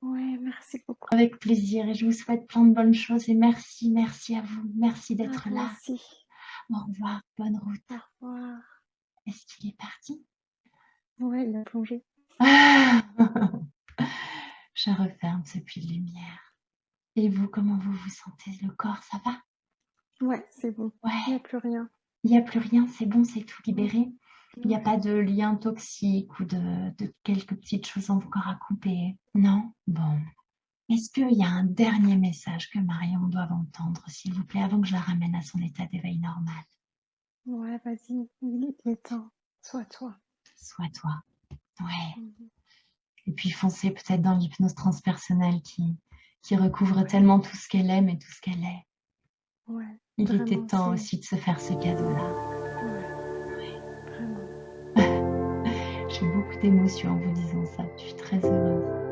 Ouais, merci beaucoup. Avec plaisir et je vous souhaite plein de bonnes choses et merci, merci à vous. Merci À d'être toi là. aussi. Au revoir, bonne route. Au revoir. Est-ce qu'il est parti? Ouais, il a plongé. Ah je referme ce puits de lumière. Et vous, comment vous vous sentez? Le corps, ça va? Ouais, c'est bon. Il n'y a Ouais, plus rien. il n'y a plus rien, c'est bon, c'est tout libéré. Il n'y a Ouais. pas de lien toxique ou de quelques petites choses encore à couper. Non? Bon. Est-ce qu'il y a un dernier message que Marion doit entendre, s'il vous plaît, avant que je la ramène à son état d'éveil normal? Ouais, vas-y. Il est temps. Sois toi. Sois toi. Ouais. Mhm. Et puis foncez peut-être dans l'hypnose transpersonnelle qui recouvre Ouais. tellement tout ce qu'elle aime et tout ce qu'elle est. Ouais. Il était Vraiment, temps c'est... aussi de se faire ce cadeau-là. Ouais. Vraiment. J'ai beaucoup d'émotions en vous disant ça. Je suis très heureuse.